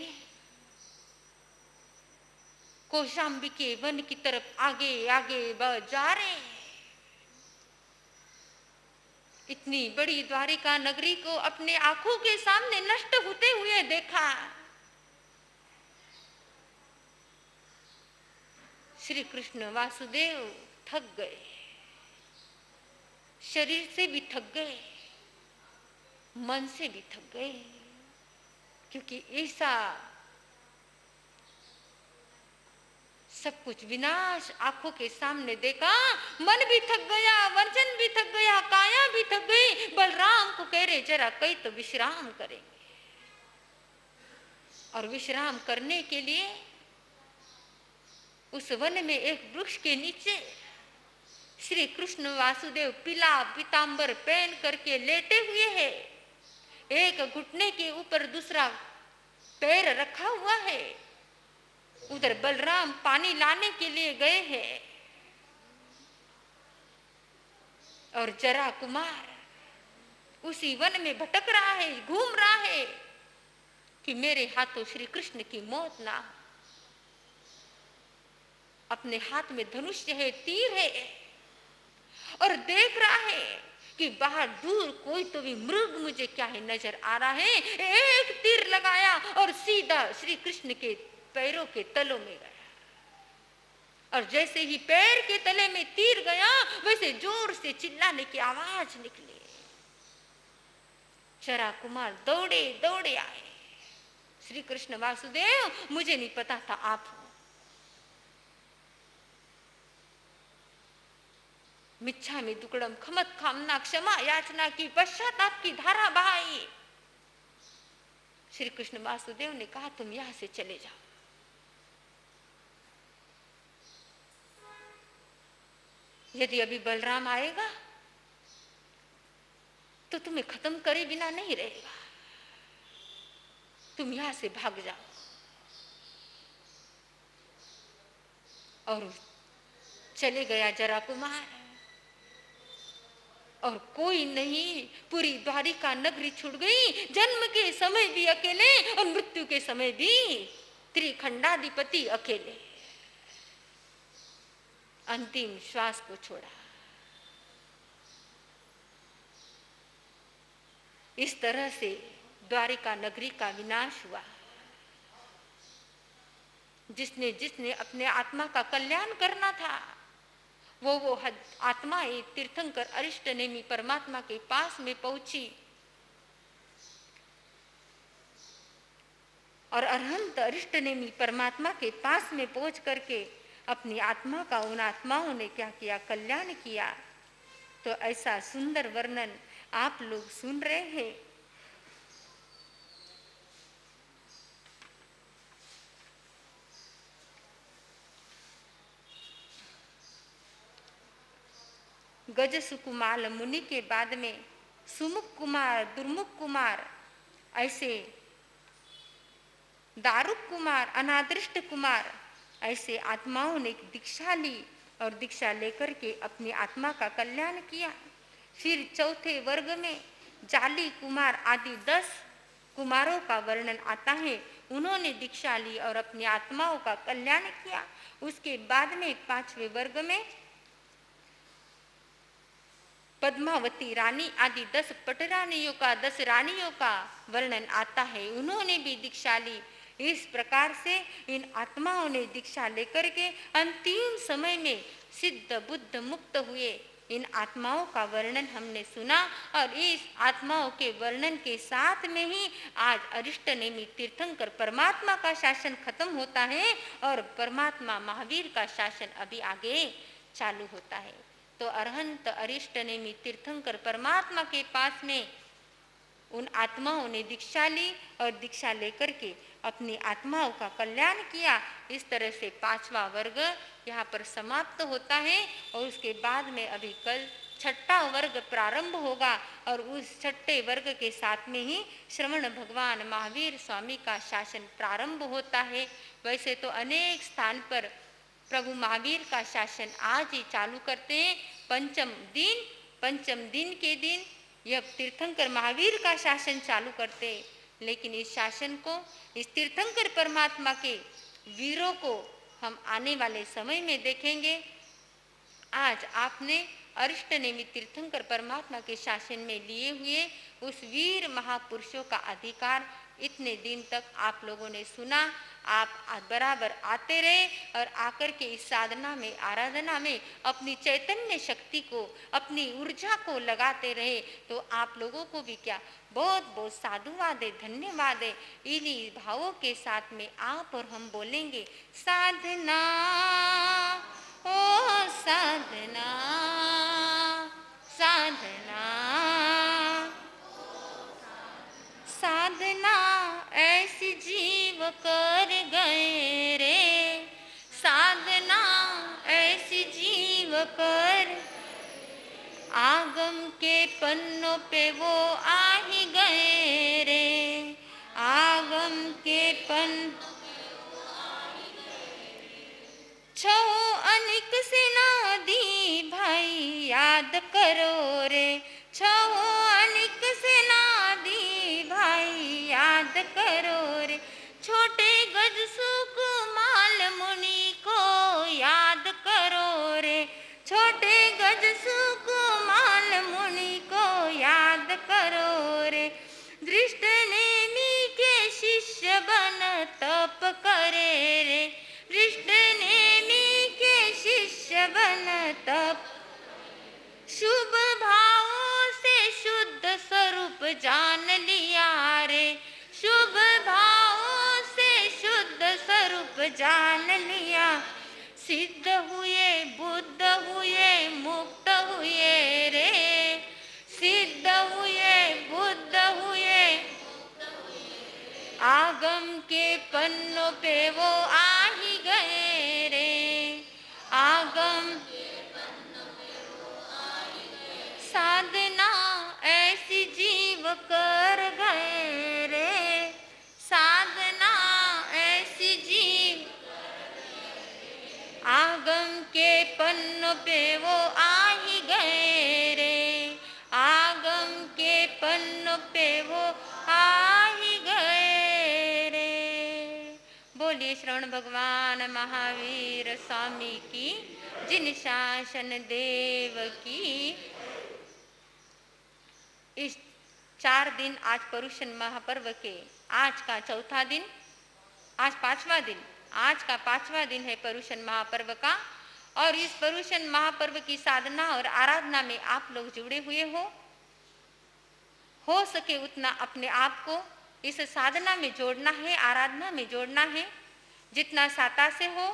Speaker 1: कौशाम्बी के वन की तरफ आगे आगे जा रहे हैं। इतनी बड़ी द्वारिका नगरी को अपने आंखों के सामने नष्ट होते हुए देखा। श्री कृष्ण वासुदेव थक गए, शरीर से भी थक गए, मन से भी थक गए, क्योंकि ऐसा सब कुछ विनाश आंखों के सामने देखा। मन भी थक गया, वचन भी थक गया, काया भी थक गई। बलराम को कह रहे जरा कहीं तो विश्राम करेंगे। और विश्राम करने के लिए उस वन में एक वृक्ष के नीचे श्री कृष्ण वासुदेव पीला पीतांबर पहन करके लेटे हुए हैं। एक घुटने के ऊपर दूसरा पैर रखा हुआ है। उधर बलराम पानी लाने के लिए गए हैं और जरा कुमार उसी वन में भटक रहा है, घूम रहा है कि मेरे हाथों श्री कृष्ण की मौत ना हो। अपने हाथ में धनुष्य है, तीर है, और देख रहा है कि बाहर दूर कोई तो भी मृग मुझे क्या है नजर आ रहा है। एक तीर लगाया और सीधा श्री कृष्ण के पैरों के तलों में गया। और जैसे ही पैर के तले में तीर गया, वैसे जोर से चिल्लाने की आवाज निकली। चरा कुमार दौड़े दौड़े आए। श्री कृष्ण वासुदेव, मुझे नहीं पता था आप हो। मिच्छामि दुक्कडम खमत खामना क्षमा याचना की, पश्चाताप की धारा बहाई। श्री कृष्ण वासुदेव ने कहा तुम यहां से चले जाओ। यदि अभी बलराम आएगा तो तुम्हें खत्म करे बिना नहीं रहेगा, तुम यहां से भाग जाओ। और चले गया जरा कुमार, और कोई नहीं, पूरी द्वारिका नगरी छूट गई। जन्म के समय भी अकेले और मृत्यु के समय भी त्रिखंडाधिपति अकेले। अंतिम श्वास को छोड़ा। इस तरह से द्वारिका नगरी का विनाश हुआ। जिसने जिसने अपने आत्मा का कल्याण करना था, वो आत्मा एक तीर्थंकर अरिष्टनेमी परमात्मा के पास में पहुंची और अरहंत अरिष्टनेमी परमात्मा के पास में पहुंच करके अपनी आत्मा का उन आत्माओं ने क्या किया, कल्याण किया। तो ऐसा सुंदर वर्णन आप लोग सुन रहे हैं। गज सुकुमाल मुनि के बाद में सुमुख कुमार, दुर्मुख कुमार, ऐसे दारुक कुमार, अनादृष्ट कुमार, ऐसे आत्माओं ने दीक्षा ली और दीक्षा लेकर के अपनी आत्मा का कल्याण किया। फिर चौथे वर्ग में जाली कुमार आदि 10 कुमारों का वर्णन आता है। उन्होंने दीक्षा ली और अपनी आत्माओं का कल्याण किया। उसके बाद में 5वें वर्ग में पद्मावती रानी आदि 10 पटरानियों का, 10 रानियों का वर्णन आता है। उन्होंने भी दीक्षा ली। इस प्रकार से इन आत्माओं ने दीक्षा लेकर के अंतिम समय में सिद्ध बुद्ध मुक्त हुए। इन आत्माओं का वर्णन हमने सुना और इस आत्माओं के वर्णन के साथ में ही आज अरिष्टनेमी तीर्थंकर परमात्मा का शासन खत्म होता है और परमात्मा महावीर का शासन अभी आगे चालू होता है। तो अरहंत अरिष्ट नेमी तीर्थंकर परमात्मा के पास में उन आत्माओं ने दीक्षा ली और दीक्षा लेकर के अपनी आत्माओं का कल्याण किया। इस तरह से 5वां वर्ग यहाँ पर समाप्त होता है और उसके बाद में अभी कल 6ठा वर्ग प्रारंभ होगा और उस 6ठे वर्ग के साथ में ही श्रवण भगवान महावीर स्वामी का शासन प्रारंभ होता है। वैसे तो अनेक स्थान पर प्रभु महावीर का शासन आज ही चालू करते हैं। पंचम दिन के दिन यह तीर्थंकर महावीर का शासन चालू करते हैं, लेकिन इस शासन को, इस तीर्थंकर परमात्मा के वीरों को हम आने वाले समय में देखेंगे। आज आपने अरिष्ट नेमी तीर्थंकर परमात्मा के शासन में लिए हुए उस वीर महापुरुषों का अधिकार इतने दिन तक आप लोगों ने सुना। आप बराबर आते रहे और आकर के इस साधना में, आराधना में अपनी चैतन्य शक्ति को, अपनी ऊर्जा को लगाते रहे, तो आप लोगों को भी क्या बहुत बहुत साधुवाद है, धन्यवाद है। इन्हीं भावों के साथ में आप और हम बोलेंगे साधना ओ साधना, साधना साधना ऐसी जीव कर गए रे, साधना ऐसी जीव कर, आगम के पन्नों पे वो आ ही गए रे, आगम के पन्नों छो अनिक से ना दी भाई याद करो रे, छो अनिक से ना दी भाई याद करो रे, छोटे गज सुख माल मुनि को याद करो रे, छोटे गज सुख माल मुनि को याद करो रे, दृष्ट नेमी के शिष्य बन तप करे रे, दृष्ट नेमी के शिष्य बन तप, शुभ भावों से शुद्ध स्वरूप जान लिया रे, शुभ भावों से शुद्ध स्वरूप जान लिया, सिद्ध हुए बुद्ध हुए मुक्त हुए रे, सिद्ध हुए बुद्ध हुए, आगम के पन्नों पे वो आ ही गए रे, आगम साधना ऐसी जीव कर गए रे, साधना ऐसी जीव, आगम के पन्नों पे वो आ ही गए रे, आगम के पन्नों पे वो आ ही गए रे। बोलिए श्रवण भगवान महावीर स्वामी की, जिन शासन देव की। इस 4 दिन आज पर्युषण महापर्व के आज का चौथा दिन, आज 5वां दिन, आज का 5वां दिन है पर्युषण महापर्व का। और इस पर्युषण महापर्व की साधना और आराधना में आप लोग जुड़े हुए हो सके उतना अपने आप को इस साधना में जोड़ना है, आराधना में जोड़ना है। जितना साता से हो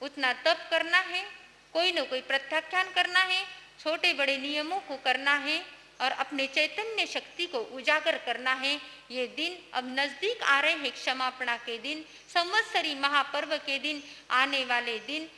Speaker 1: उतना तप करना है, कोई न कोई प्रत्याख्यान करना है, छोटे बड़े नियमों को करना है और अपने चैतन्य शक्ति को उजागर करना है। ये दिन अब नजदीक आ रहे हैं, क्षमापणा के दिन, संवत्सरी महापर्व के दिन, आने वाले दिन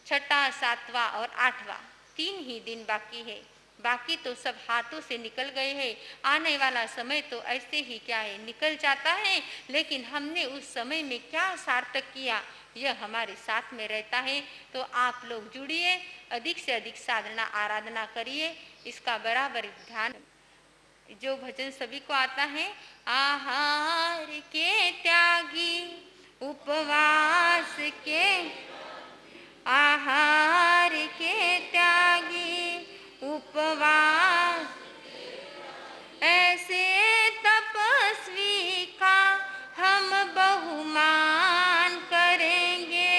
Speaker 1: 6ठा, 7वां और 8वां 3 ही दिन बाकी है। बाकी तो सब हाथों से निकल गए हैं। आने वाला समय तो ऐसे ही क्या है, निकल जाता है, लेकिन हमने उस समय में क्या सार्थक किया यह हमारे साथ में रहता है। तो आप लोग जुड़िए, अधिक से अधिक साधना आराधना करिए, इसका बराबर ध्यान। जो भजन सभी को आता है, आहार के त्यागी उपवास के, आहार के त्यागी उपवास, ऐसे तपस्वी का हम बहुमान करेंगे,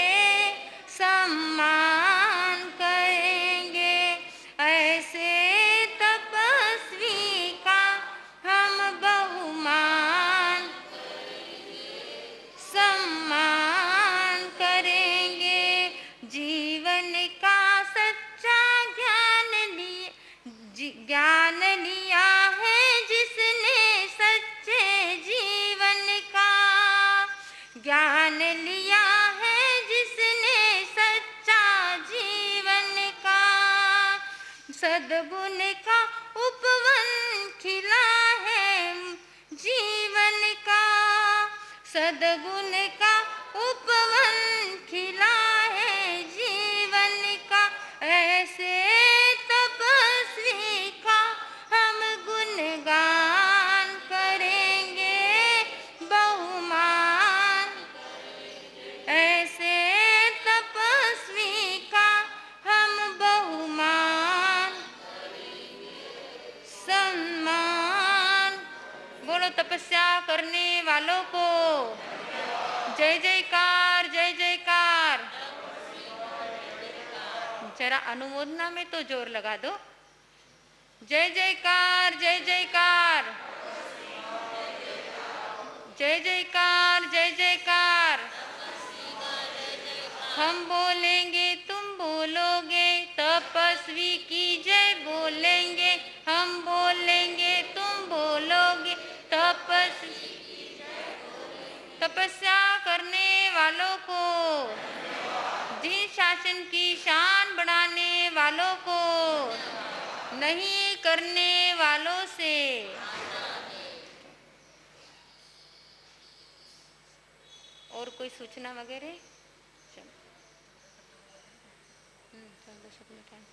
Speaker 1: सम्मान करेंगे, ऐसे तपस्वी का हम बहुमान सम्मान करेंगे। जीवन का सच्चा ज्ञान ज्ञान लिया है जिसने सच्चे जीवन का, ज्ञान लिया है जिसने सच्चा जीवन का, सद्गुण का उपवन खिला है जीवन का, सद्गुण का उपवन खिला है जीवन का, ऐसे तपस्वी का हम गुणगान करेंगे बहुमान, ऐसे तपस्वी का हम बहुमान सम्मान। बोलो तपस्या करने वालों को जय जयकार, जय जयकार। जरा अनुमोदना में तो जोर लगा दो, जय जयकार, जय जयकार, जय जयकार, जय जयकार। हम बोलेंगे तुम बोलोगे, तपस्वी की जय बोलेंगे, हम बोलेंगे तुम बोलोगे, तपस्या करने वालों को, जिन शासन की शान बढ़ाने वालों को, नहीं करने वालों से। और कोई सूचना वगैरह? चलो, 10 मिनट टाइम।